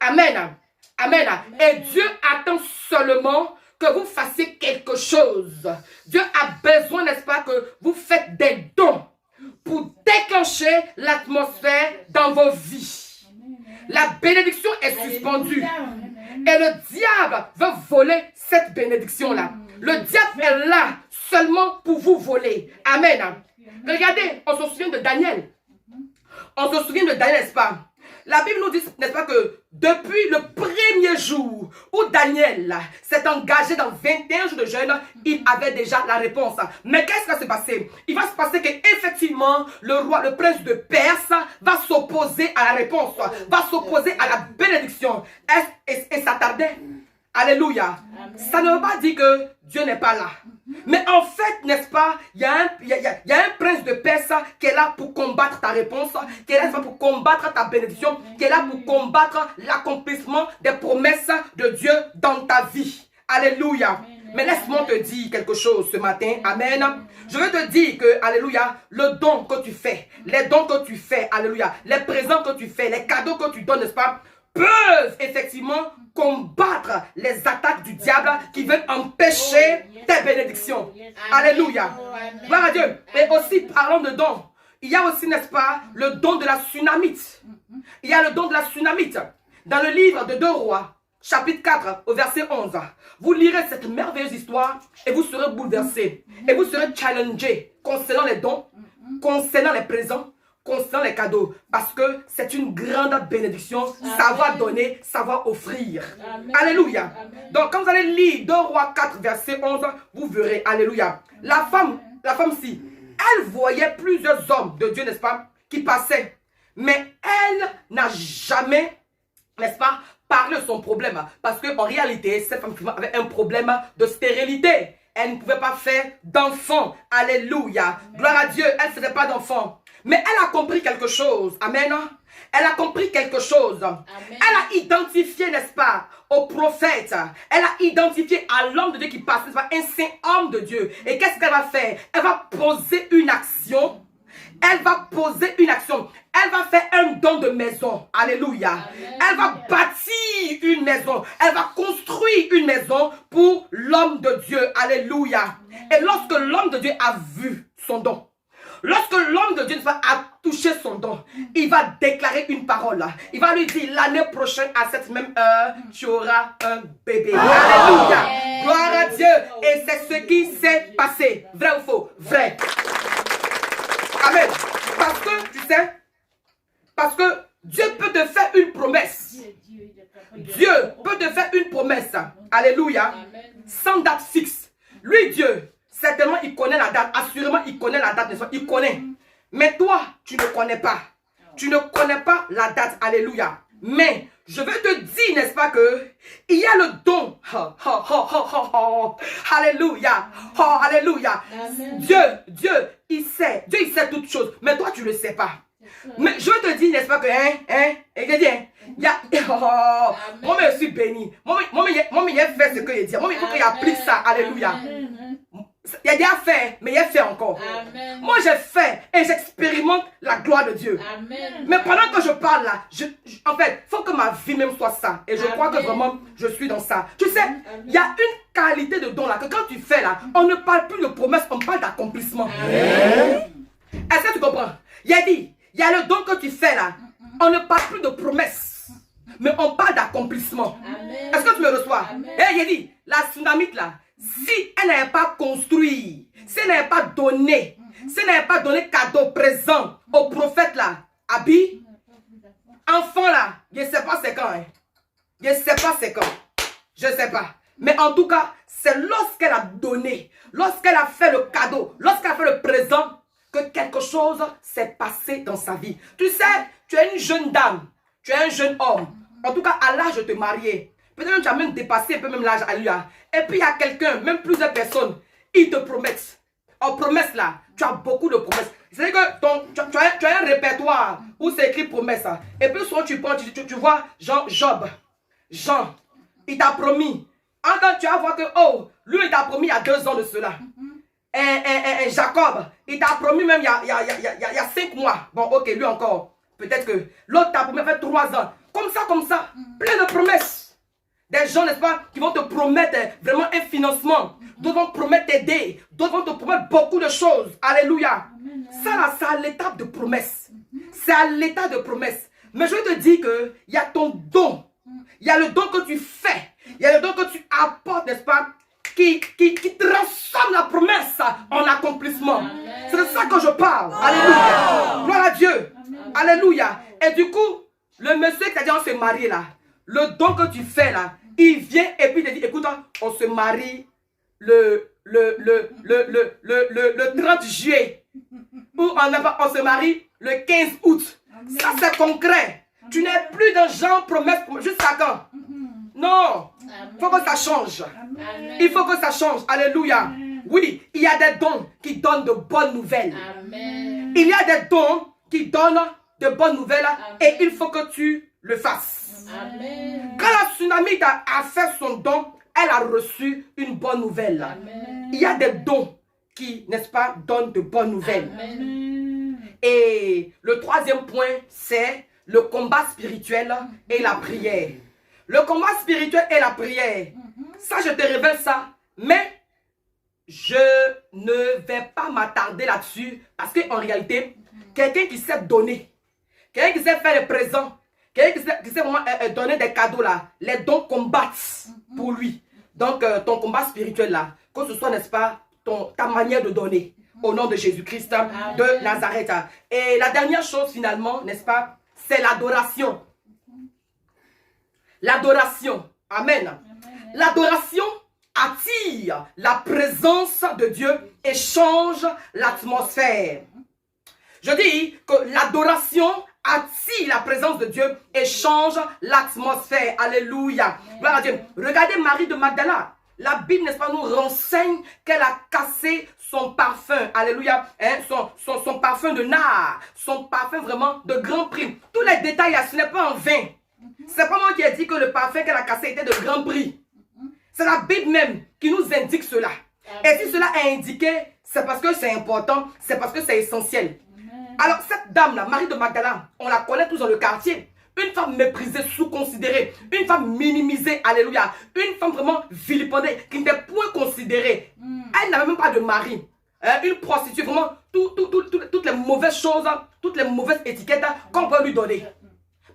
Amen. Amen. Et Dieu attend seulement que vous fassiez quelque chose. Dieu a besoin, n'est-ce pas, que vous faites des dons pour déclencher l'atmosphère dans vos vies. La bénédiction est suspendue. Et le diable veut voler cette bénédiction-là. Le diable est là seulement pour vous voler. Amen. Regardez, on se souvient de Daniel. On se souvient de Daniel, n'est-ce pas? La Bible nous dit, n'est-ce pas, que depuis le premier jour où Daniel s'est engagé dans 21 jours de jeûne, il avait déjà la réponse. Mais qu'est-ce qui va se passer? Il va se passer qu'effectivement, le roi, le prince de Perse va s'opposer à la réponse, va s'opposer à la bénédiction. Et ça tardait. Alléluia. Ça ne veut pas dire que Dieu n'est pas là. Mais en fait, n'est-ce pas, il y a un prince de Perse qui est là pour combattre ta réponse, qui est là pour combattre ta bénédiction, qui est là pour combattre l'accomplissement des promesses de Dieu dans ta vie. Alléluia. Mais laisse-moi te dire quelque chose ce matin. Amen. Je veux te dire que, alléluia, le don que tu fais, les dons que tu fais, alléluia, les présents que tu fais, les cadeaux que tu donnes, n'est-ce pas, peuvent effectivement combattre les attaques du diable qui veulent empêcher tes bénédictions. Alléluia. Gloire à Dieu. Et aussi, parlons de dons. Il y a aussi, n'est-ce pas, le don de la tsunamite. Il y a le don de la tsunamite. Dans le livre de 2 Rois, chapitre 4, au verset 11, vous lirez cette merveilleuse histoire et vous serez bouleversés. Et vous serez challengés concernant les dons, concernant les présents, concernant les cadeaux. Parce que c'est une grande bénédiction. Savoir donner, savoir offrir. Amen. Alléluia. Amen. Donc, quand vous allez lire 2 Rois 4, verset 11, vous verrez. Alléluia. La femme-ci, elle voyait plusieurs hommes de Dieu, n'est-ce pas, qui passaient. Mais elle n'a jamais, n'est-ce pas, parlé de son problème. Parce qu'en réalité, cette femme avait un problème de stérilité. Elle ne pouvait pas faire d'enfant. Alléluia. Gloire à Dieu, elle ne faisait pas d'enfant. Mais elle a compris quelque chose. Amen. Elle a compris quelque chose. Amen. Elle a identifié, n'est-ce pas, au prophète. Elle a identifié à l'homme de Dieu qui passe, n'est-ce pas, un saint homme de Dieu. Et qu'est-ce qu'elle va faire? Elle va poser une action. Elle va poser une action. Elle va faire un don de maison. Alléluia. Amen. Elle va bâtir une maison. Elle va construire une maison pour l'homme de Dieu. Alléluia. Et lorsque l'homme de Dieu a vu son don, lorsque l'homme de Dieu a touché son don, il va déclarer une parole. Il va lui dire, l'année prochaine, à cette même heure, tu auras un bébé. Alléluia. Gloire à Dieu. Et c'est ce qui s'est passé. Vrai ou faux? Vrai. Amen. Parce que, tu sais, parce que Dieu peut te faire une promesse. Dieu peut te faire une promesse. Alléluia. Amen. Sans date fixe. Lui, Dieu, certainement, il connaît la date. Assurément, il connaît la date. N'est-ce pas? Il connaît. Mais toi, tu ne connais pas. Tu ne connais pas la date. Alléluia. Mais, je veux te dire, n'est-ce pas, que il y a le don. Alléluia. Oh, alléluia. Amen. Dieu, il sait toutes choses. Mais toi, tu ne le sais pas. Mais je te dis, n'est-ce pas, que, il y a, moi, je suis béni. Moi, il a fait ce que il dit. Moi, il faut qu'il applique ça. Alléluia. Amen. Il a déjà fait, mais il a fait encore. Amen. Moi, j'ai fait et j'expérimente la gloire de Dieu. Amen. Mais pendant que je parle là, en fait, il faut que ma vie même soit ça. Et je crois que Amen. vraiment, je suis dans ça. Tu sais, il y a une qualité de don là, que quand tu fais là, on ne parle plus de promesse, on parle d'accomplissement. Est-ce que tu comprends? Il a dit, il y a le don que tu fais là, on ne parle plus de promesse, mais on parle d'accomplissement. Amen. Est-ce que tu me reçois? Amen. Et il a dit, la tsunamite là, si elle n'avait pas construit, si elle n'avait pas donné, si elle n'avait pas donné cadeau, présent au prophète là, Abi, enfant là, je ne sais pas c'est quand. Hein. Je ne sais pas c'est quand. Je ne sais pas. Mais en tout cas, c'est lorsqu'elle a donné, lorsqu'elle a fait le cadeau, lorsqu'elle a fait le présent, que quelque chose s'est passé dans sa vie. Tu sais, tu es une jeune dame, tu es un jeune homme. En tout cas, à l'âge de te marier. Peut-être que tu as même dépassé un peu même l'âge à lui. Et puis il y a quelqu'un, même plusieurs personnes, ils te promettent. En promesse là, tu as beaucoup de promesses. C'est-à-dire que tu as un répertoire où c'est écrit promesse. Et puis souvent tu prends, tu vois Jean, il t'a promis. Quand tu vas voir que, oh, lui il t'a promis il y a 2 ans de cela. Et Jacob, il t'a promis même il y a 5 mois. Bon, ok, lui encore. Peut-être que l'autre t'a promis, il fait 3 ans. Comme ça, plein de promesses. Des gens, n'est-ce pas, qui vont te promettre vraiment un financement. D'autres vont te promettre t'aider. D'autres vont te promettre beaucoup de choses. Alléluia. Ça là, c'est à l'étape de promesse. C'est à l'état de promesse. Mais je vais te dire qu'il y a ton don. Il y a le don que tu fais. Il y a le don que tu apportes, n'est-ce pas, qui transforme la promesse en accomplissement. C'est de ça que je parle. Alléluia. Gloire à Dieu. Alléluia. Et du coup, le monsieur qui a dit on se marie là, le don que tu fais là, il vient et puis il te dit, écoute, on se marie le 30 juillet. Ou on se marie le 15 août. Ça c'est concret. Tu n'es plus dans genre promesse jusqu'à quand? Non. Il faut que ça change. Amen. Il faut que ça change. Alléluia. Oui, il y a des dons qui donnent de bonnes nouvelles. Amen. Il y a des dons qui donnent de bonnes nouvelles et il faut que tu le fasses. Amen. Quand la tsunamite a fait son don, elle a reçu une bonne nouvelle. Amen. Il y a des dons qui, n'est-ce pas, donnent de bonnes nouvelles. Amen. Et le troisième point, c'est le combat spirituel et la prière. Le combat spirituel et la prière. Ça, je te révèle ça. Mais je ne vais pas m'attarder là-dessus. Parce qu'en réalité, quelqu'un qui sait donner, quelqu'un qui sait faire des présents, quelqu'un qui sait vraiment donner des cadeaux là, les dons combattent pour lui. Donc, ton combat spirituel là, que ce soit, n'est-ce pas, ta manière de donner, au nom de Jésus-Christ de Nazareth. Et la dernière chose finalement, n'est-ce pas, c'est l'adoration. L'adoration. Amen. L'adoration attire la présence de Dieu et change l'atmosphère. Je dis que l'adoration attire la présence de Dieu et change l'atmosphère. Alléluia. Gloire à Dieu. Regardez Marie de Magdala. La Bible, n'est-ce pas, nous renseigne qu'elle a cassé son parfum. Alléluia. Hein, son parfum de nard. Son parfum vraiment de grand prix. Tous les détails, ce n'est pas en vain. C'est pas moi qui ai dit que le parfum qu'elle a cassé était de grand prix. C'est la Bible même qui nous indique cela. Et si cela est indiqué, c'est parce que c'est important, c'est parce que c'est essentiel. Alors cette dame-là, Marie de Magdala, on la connaît tous dans le quartier. Une femme méprisée, sous-considérée, une femme minimisée, alléluia. Une femme vraiment vilipendée, qui n'était point considérée. Elle n'avait même pas de mari. Une prostituée, vraiment, toutes les mauvaises choses, toutes les mauvaises étiquettes qu'on peut lui donner.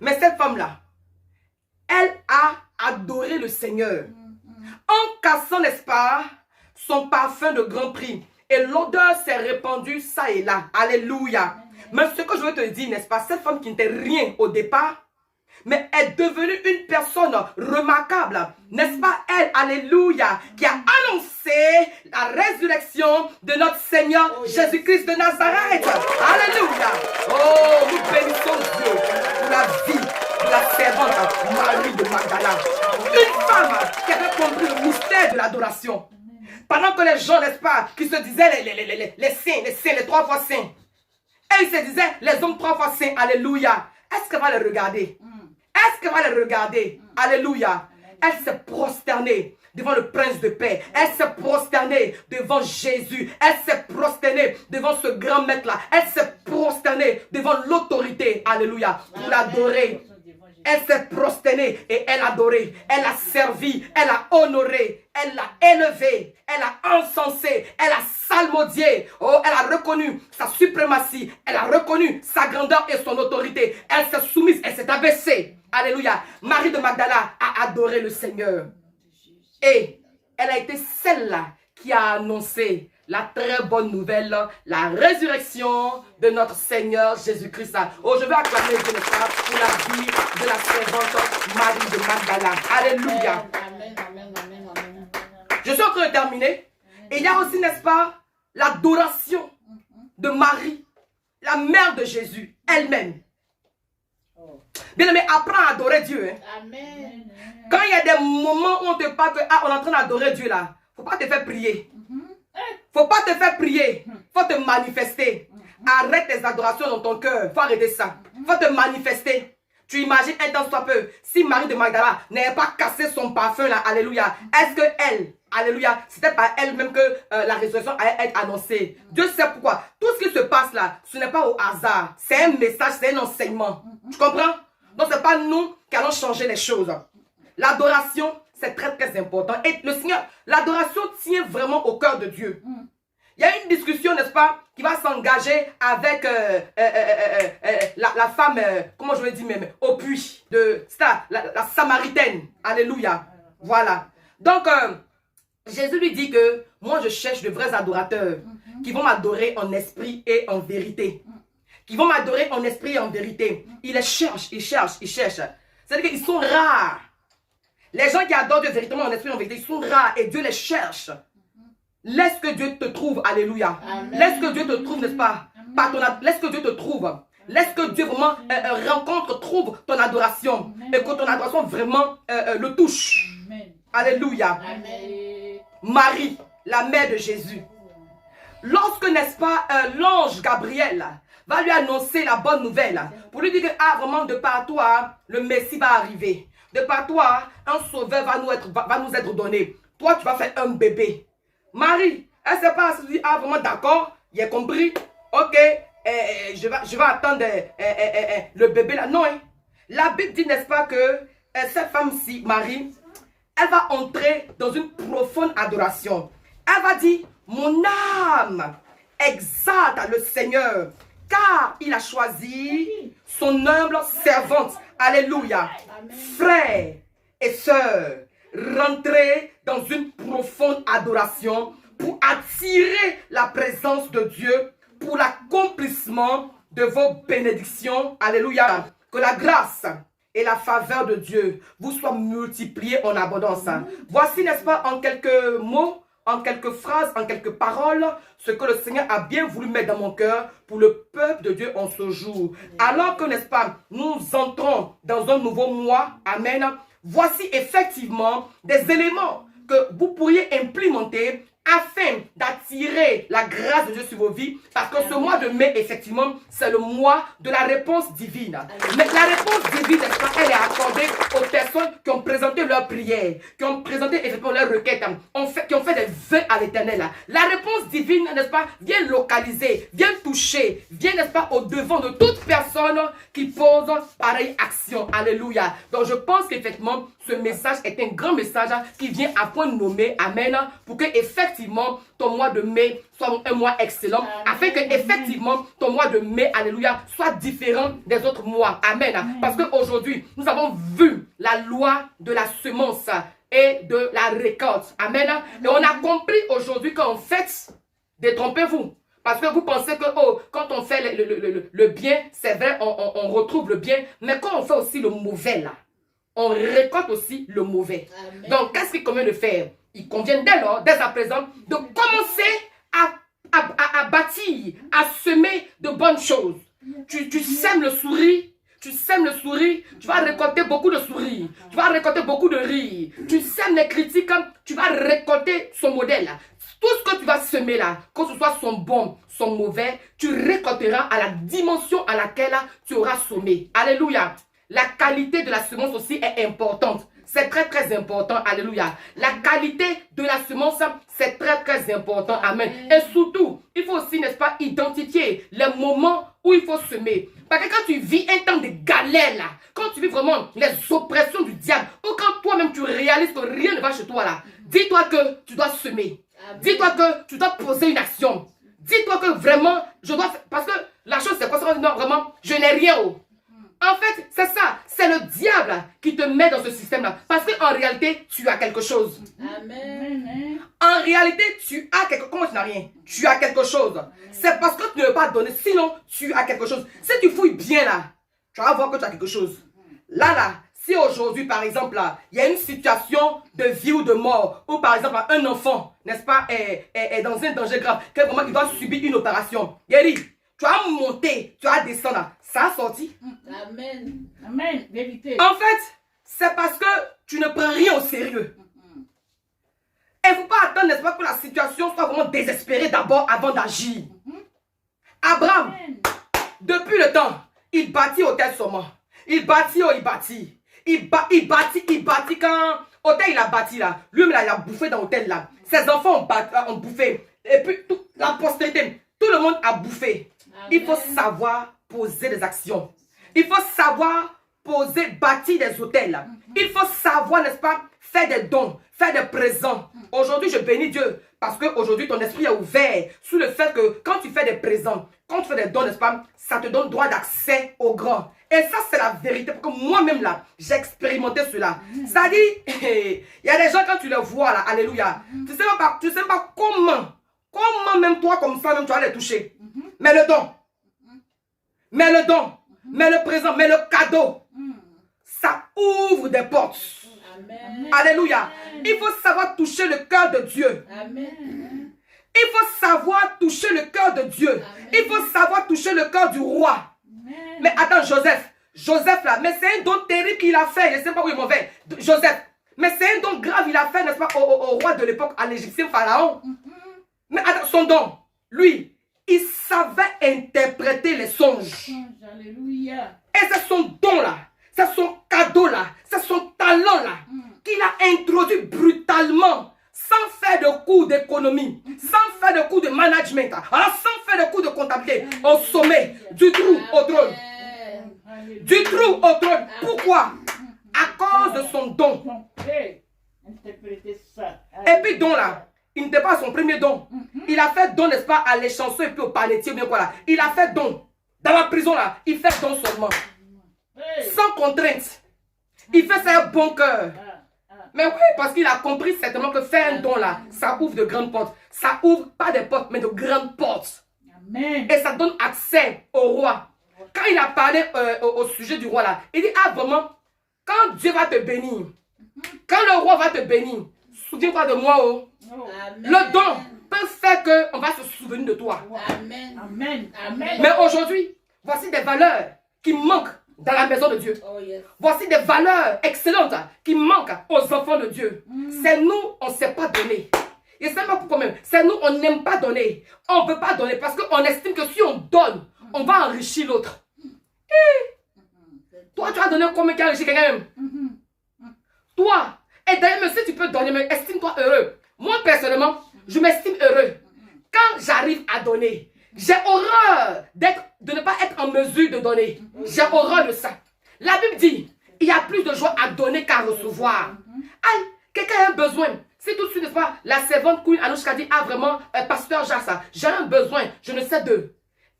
Mais cette femme-là, elle a adoré le Seigneur. En cassant, n'est-ce pas, son parfum de grand prix. Et l'odeur s'est répandue ça et là. Alléluia. Mais ce que je veux te dire, n'est-ce pas, cette femme qui n'était rien au départ, mais est devenue une personne remarquable. N'est-ce pas elle, alléluia, qui a annoncé la résurrection de notre Seigneur Jésus-Christ de Nazareth. Alléluia. Oh, nous bénissons Dieu pour la vie de la servante Marie de Magdala. Une femme qui avait compris le mystère de l'adoration. Pendant que les gens, n'est-ce pas, qui se disaient les saints, les 3 fois saints. Et ils se disaient les hommes 3 fois saints, alléluia. Est-ce qu'elle va les regarder? Est-ce qu'elle va les regarder? Alléluia. Elle s'est prosternée devant le prince de paix. Elle s'est prosternée devant Jésus. Elle s'est prosternée devant ce grand maître-là. Elle s'est prosternée devant l'autorité. Alléluia. Pour l'adorer. Elle s'est prosternée et elle a adoré. Elle a servi. Elle a honoré. Elle l'a élevé. Elle a encensé. Elle a salmodié. Oh, elle a reconnu sa suprématie. Elle a reconnu sa grandeur et son autorité. Elle s'est soumise. Elle s'est abaissée. Alléluia. Marie de Magdala a adoré le Seigneur. Et elle a été celle-là qui a annoncé la très bonne nouvelle, la résurrection de notre Seigneur Jésus-Christ. Oh, je vais acclamer Dieu pour la vie de la servante Marie de Magdala. Alléluia. Amen, amen, amen, amen. Je suis en train de terminer. Et il y a aussi, n'est-ce pas, l'adoration de Marie, la mère de Jésus, elle-même. Bien aimé, apprends à adorer Dieu. Hein. Amen. Quand il y a des moments où on te parle que on est en train d'adorer Dieu là, faut pas te faire prier. Faut pas te faire prier. Faut te manifester. Arrête tes adorations dans ton cœur. Faut arrêter ça. Faut te manifester. Tu imagines un temps soit peu, si Marie de Magdala n'avait pas cassé son parfum là, alléluia, est-ce que elle, alléluia, c'était par elle-même que la résurrection allait être annoncée? Dieu sait pourquoi. Tout ce qui se passe là, ce n'est pas au hasard. C'est un message, c'est un enseignement. Tu comprends? Donc ce n'est pas nous qui allons changer les choses. L'adoration, c'est très très important. Et le Seigneur, l'adoration tient vraiment au cœur de Dieu. Il y a une discussion, n'est-ce pas, qui va s'engager avec la femme, comment je vais dire même, au puits, c'est la Samaritaine. Alléluia. Voilà. Donc, Jésus lui dit que moi je cherche de vrais adorateurs qui vont m'adorer en esprit et en vérité. Qui vont m'adorer en esprit et en vérité. Il les cherche, il cherche, il cherche. C'est-à-dire qu'ils sont rares. Les gens qui adorent Dieu véritablement en esprit et en vérité, ils sont rares et Dieu les cherche. Laisse que Dieu te trouve, alléluia. Amen. Laisse que Dieu te trouve, n'est-ce pas? Laisse que Dieu te trouve. Laisse que Dieu vraiment trouve ton adoration. Et que ton adoration vraiment le touche. Amen. Alléluia. Amen. Marie, la mère de Jésus. Lorsque, n'est-ce pas, l'ange Gabriel va lui annoncer la bonne nouvelle, pour lui dire que, ah, vraiment, de par toi, le Messie va arriver. De par toi, un sauveur va nous être donné. Toi, tu vas faire un bébé. Marie, elle ne sait pas, elle se dit, ah, vraiment, d'accord, il a compris. Ok, je vais attendre le bébé là. Non, hein. La Bible dit, n'est-ce pas, que cette femme-ci, Marie, elle va entrer dans une profonde adoration. Elle va dire, mon âme exalte le Seigneur, car il a choisi son humble servante. Alléluia. Frères et sœurs, rentrez dans une profonde adoration pour attirer la présence de Dieu, pour l'accomplissement de vos bénédictions. Alléluia. Que la grâce et la faveur de Dieu vous soient multipliées en abondance. Voici, n'est-ce pas, en quelques mots, en quelques phrases, en quelques paroles, ce que le Seigneur a bien voulu mettre dans mon cœur pour le peuple de Dieu en ce jour. Alors que, n'est-ce pas, nous entrons dans un nouveau mois, amen, voici effectivement des éléments que vous pourriez implémenter afin d'attirer la grâce de Dieu sur vos vies. Parce que ce mois de mai, effectivement, c'est le mois de la réponse divine. Mais la réponse divine, n'est-ce pas, elle est accordée aux personnes qui ont présenté leurs prières, qui ont présenté effectivement leurs requêtes, qui ont fait des vœux à l'Éternel. La réponse divine, n'est-ce pas, vient localiser, vient toucher, vient, n'est-ce pas, au devant de toute personne qui pose pareille action. Alléluia. Donc je pense qu'effectivement, ce message est un grand message qui vient à point nommé, amen, pour que effectivement ton mois de mai soit un mois excellent, afin que effectivement ton mois de mai, alléluia, soit différent des autres mois, amen. Parce qu'aujourd'hui, nous avons vu la loi de la semence et de la récolte, amen. Et on a compris aujourd'hui qu'en fait, détrompez-vous. Parce que vous pensez que quand on fait le bien, c'est vrai, on retrouve le bien, mais quand on fait aussi le mauvais là, on récolte aussi le mauvais. Amen. Donc, qu'est-ce qu'il convient de faire? Il convient dès lors, dès à présent, de commencer à bâtir, à semer de bonnes choses. Tu sèmes le sourire, tu vas récolter beaucoup de sourires, tu vas récolter beaucoup de rires. Tu sèmes les critiques, tu vas récolter son modèle. Tout ce que tu vas semer là, que ce soit son bon, son mauvais, tu récolteras à la dimension à laquelle tu auras semé. Alléluia. La qualité de la semence aussi est importante. C'est très très important. Alléluia. La qualité de la semence, c'est très très important. Amen. Et surtout, il faut aussi, n'est-ce pas, identifier les moments où il faut semer. Parce que quand tu vis un temps de galère là, quand tu vis vraiment les oppressions du diable, ou quand toi-même tu réalises que rien ne va chez toi là, dis-toi que tu dois semer. Dis-toi que tu dois poser une action. Dis-toi que vraiment, je dois faire. Parce que la chose c'est quoi? Non, vraiment, je n'ai rien. En fait, c'est ça. C'est le diable qui te met dans ce système-là. Parce qu'en réalité, tu as quelque chose. Amen. En réalité, tu as quelque chose. Comment tu n'as rien? Tu as quelque chose. C'est parce que tu ne veux pas donner. Sinon, tu as quelque chose. Si tu fouilles bien là, tu vas voir que tu as quelque chose. Là, si aujourd'hui, par exemple, là, il y a une situation de vie ou de mort, ou par exemple, un enfant, n'est-ce pas, est dans un danger grave, que vraiment il doit subir une opération. Yeri, tu as monté, tu as descendu. Ça a sorti. Amen. Amen. Vérité. En fait, c'est parce que tu ne prends rien au sérieux. Il ne faut pas attendre, n'est-ce pas, que la situation soit vraiment désespérée d'abord avant d'agir. Abraham, depuis le temps, il bâtit hôtel seulement. Il bâtit. Il bâtit quand hôtel il a bâti là. Lui-même il a bouffé dans l'hôtel là. Ses enfants ont bouffé. Et puis la postérité, tout le monde a bouffé. Amen. Il faut savoir poser des actions. Il faut savoir bâtir des hôtels. Il faut savoir, n'est-ce pas, faire des dons, faire des présents. Aujourd'hui, je bénis Dieu parce qu'aujourd'hui, ton esprit est ouvert sous le fait que quand tu fais des présents, quand tu fais des dons, n'est-ce pas, ça te donne droit d'accès au grand. Et ça, c'est la vérité. Parce que moi-même, là, j'ai expérimenté cela. Ça dit, il y a des gens, quand tu les vois, là, alléluia, tu sais pas comment même toi, comme ça, même tu vas les toucher. Mais le don, mais le présent, mais le cadeau, ça ouvre des portes. Amen. Alléluia. Il faut savoir toucher le cœur de Dieu. Amen. Il faut savoir toucher le cœur de Dieu. Amen. Il faut savoir toucher le cœur du roi. Amen. Mais attends, Joseph là, mais c'est un don terrible qu'il a fait. Je ne sais pas où il est mauvais. Joseph, mais c'est un don grave il a fait, n'est-ce pas, au roi de l'époque, à l'Égyptien Pharaon. Mais attends, son don, lui, il savait interpréter les songes. Alléluia. Et c'est son don là, c'est son cadeau là, c'est son talent là, qu'il a introduit brutalement, sans faire de cours d'économie, sans faire de cours de management, alors sans faire de cours de comptabilité, au sommet, du trou au trône. Du trou au trône. Pourquoi? À cause de son don. Interpréter ça. Et puis don là, il n'était pas son premier don. Il a fait don, n'est-ce pas, à les chansons et puis au palettier, bien quoi là. Il a fait don. Dans la prison là, il fait don seulement. Sans contrainte. Il fait ça avec bon cœur. Mais oui, parce qu'il a compris certainement que faire un don là, ça ouvre de grandes portes. Ça ouvre pas des portes, mais de grandes portes. Amen. Et ça donne accès au roi. Quand il a parlé au sujet du roi là, il dit, ah vraiment, quand Dieu va te bénir, quand le roi va te bénir, souviens-toi de moi, oh. Oh. Amen. Le don peut faire qu'on va se souvenir de toi. Amen. Amen. Amen. Mais aujourd'hui, voici des valeurs qui manquent dans la maison de Dieu. Oh yes. Voici des valeurs excellentes qui manquent aux enfants de Dieu. C'est nous, on ne sait pas donner. Et c'est pas pourquoi même. C'est nous, on n'aime pas donner. On ne peut pas donner parce qu'on estime que si on donne, on va enrichir l'autre. Toi, tu as donné combien qui a enrichi quelqu'un même? Toi. Et d'ailleurs, même si tu peux donner, mais estime-toi heureux. Moi, personnellement, je m'estime heureux. Quand j'arrive à donner, j'ai horreur de ne pas être en mesure de donner. J'ai horreur de ça. La Bible dit, il y a plus de joie à donner qu'à recevoir. Aïe, quelqu'un a un besoin. Si tout de suite, n'est-ce pas, la servante Queen Anouchka dit, ah vraiment, pasteur Jassa, j'ai un besoin, je ne sais d'eux.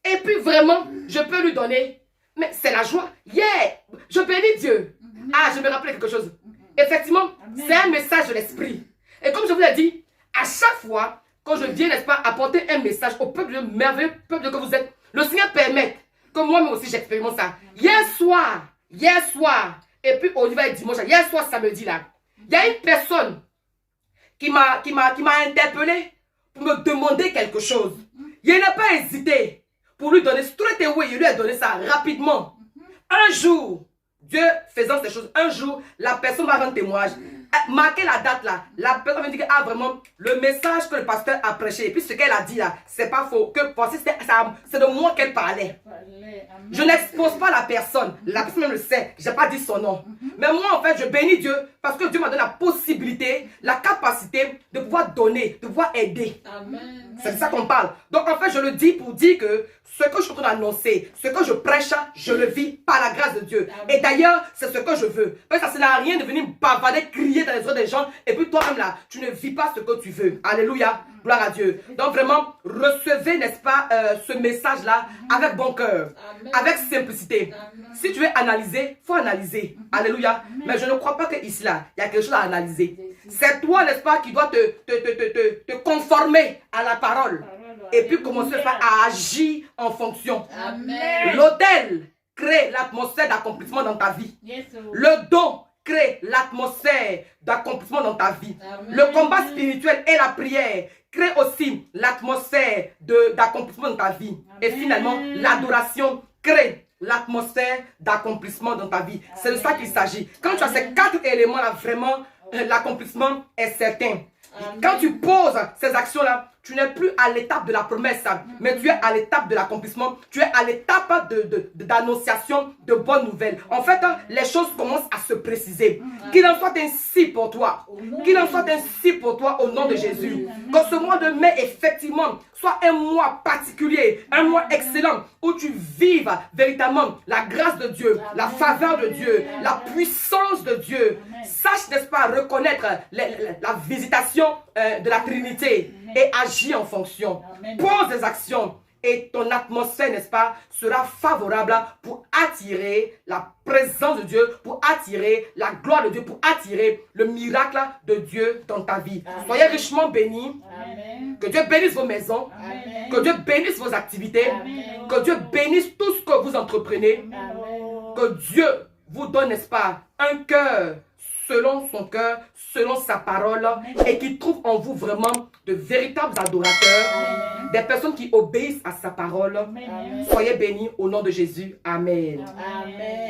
Et puis vraiment, je peux lui donner. Mais c'est la joie. Yeah, je bénis Dieu. Ah, je me rappelle quelque chose. Effectivement, c'est un message de l'esprit. Et comme je vous l'ai dit, à chaque fois, quand je viens, n'est-ce pas, apporter un message au peuple de merveilleux peuple que vous êtes, le Seigneur permet que moi aussi j'expérimente ça. Hier soir, et puis Olivier dimanche, hier soir samedi là, il y a une personne qui m'a interpellé pour me demander quelque chose. Il n'a pas hésité pour lui donner straight away, il lui a donné ça rapidement. Un jour, Dieu faisant ces choses, un jour, la personne va rendre témoignage. Marquez la date là. La personne va dire que ah, vraiment, le message que le pasteur a prêché, et puis ce qu'elle a dit là, c'est pas faux. Que c'est de moi qu'elle parlait. Je n'expose pas la personne. La personne même le sait. Je n'ai pas dit son nom. Mais moi, en fait, je bénis Dieu parce que Dieu m'a donné la possibilité, la capacité de pouvoir donner, de pouvoir aider. Amen. C'est de ça qu'on parle. Donc, en fait, je le dis pour dire que ce que je suis en train d'annoncer, ce que je prêche, je le vis par la grâce de Dieu. Amen. Et d'ailleurs, c'est ce que je veux. Parce que ça ne sert à rien de venir bavarder, crier dans les oreilles des gens. Et puis toi-même là, tu ne vis pas ce que tu veux. Alléluia. Gloire à Dieu. Donc vraiment, recevez, n'est-ce pas, ce message-là avec bon cœur, Amen. avec simplicité. Amen. Si tu veux analyser, il faut analyser. Alléluia. Mais je ne crois pas qu'ici là, il y a quelque chose à analyser. C'est toi, n'est-ce pas, qui dois te conformer à la parole. Et puis commencer à agir en fonction. Amen. L'autel crée l'atmosphère d'accomplissement dans ta vie. Le don crée l'atmosphère d'accomplissement dans ta vie. Amen. Le combat spirituel et la prière crée aussi l'atmosphère d'accomplissement dans ta vie. Et finalement, l'adoration crée l'atmosphère d'accomplissement dans ta vie. C'est de ça qu'il s'agit. Quand tu as ces 4 éléments-là, vraiment, l'accomplissement est certain. Amen. Quand tu poses ces actions-là, tu n'es plus à l'étape de la promesse, mais tu es à l'étape de l'accomplissement. Tu es à l'étape d'annonciation de bonnes nouvelles. En fait, les choses commencent à se préciser. Qu'il en soit ainsi pour toi. Qu'il en soit ainsi pour toi au nom de Jésus. Que ce mois de mai, effectivement, soit un mois particulier, un mois excellent, où tu vives véritablement la grâce de Dieu, la faveur de Dieu, la puissance de Dieu. Sache, n'est-ce pas, reconnaître la visitation de la Trinité et agir en fonction. Pose des actions et ton atmosphère, n'est-ce pas, sera favorable pour attirer la présence de Dieu, pour attirer la gloire de Dieu, pour attirer le miracle de Dieu dans ta vie. Amen. Soyez richement bénis. Amen. Que Dieu bénisse vos maisons. Amen. Que Dieu bénisse vos activités. Amen. Que Dieu bénisse tout ce que vous entreprenez. Amen. Que Dieu vous donne, n'est-ce pas, un cœur selon son cœur, selon sa parole, et qui trouve en vous vraiment de véritables adorateurs, des personnes qui obéissent à sa parole. Amen. Soyez bénis au nom de Jésus. Amen. Amen.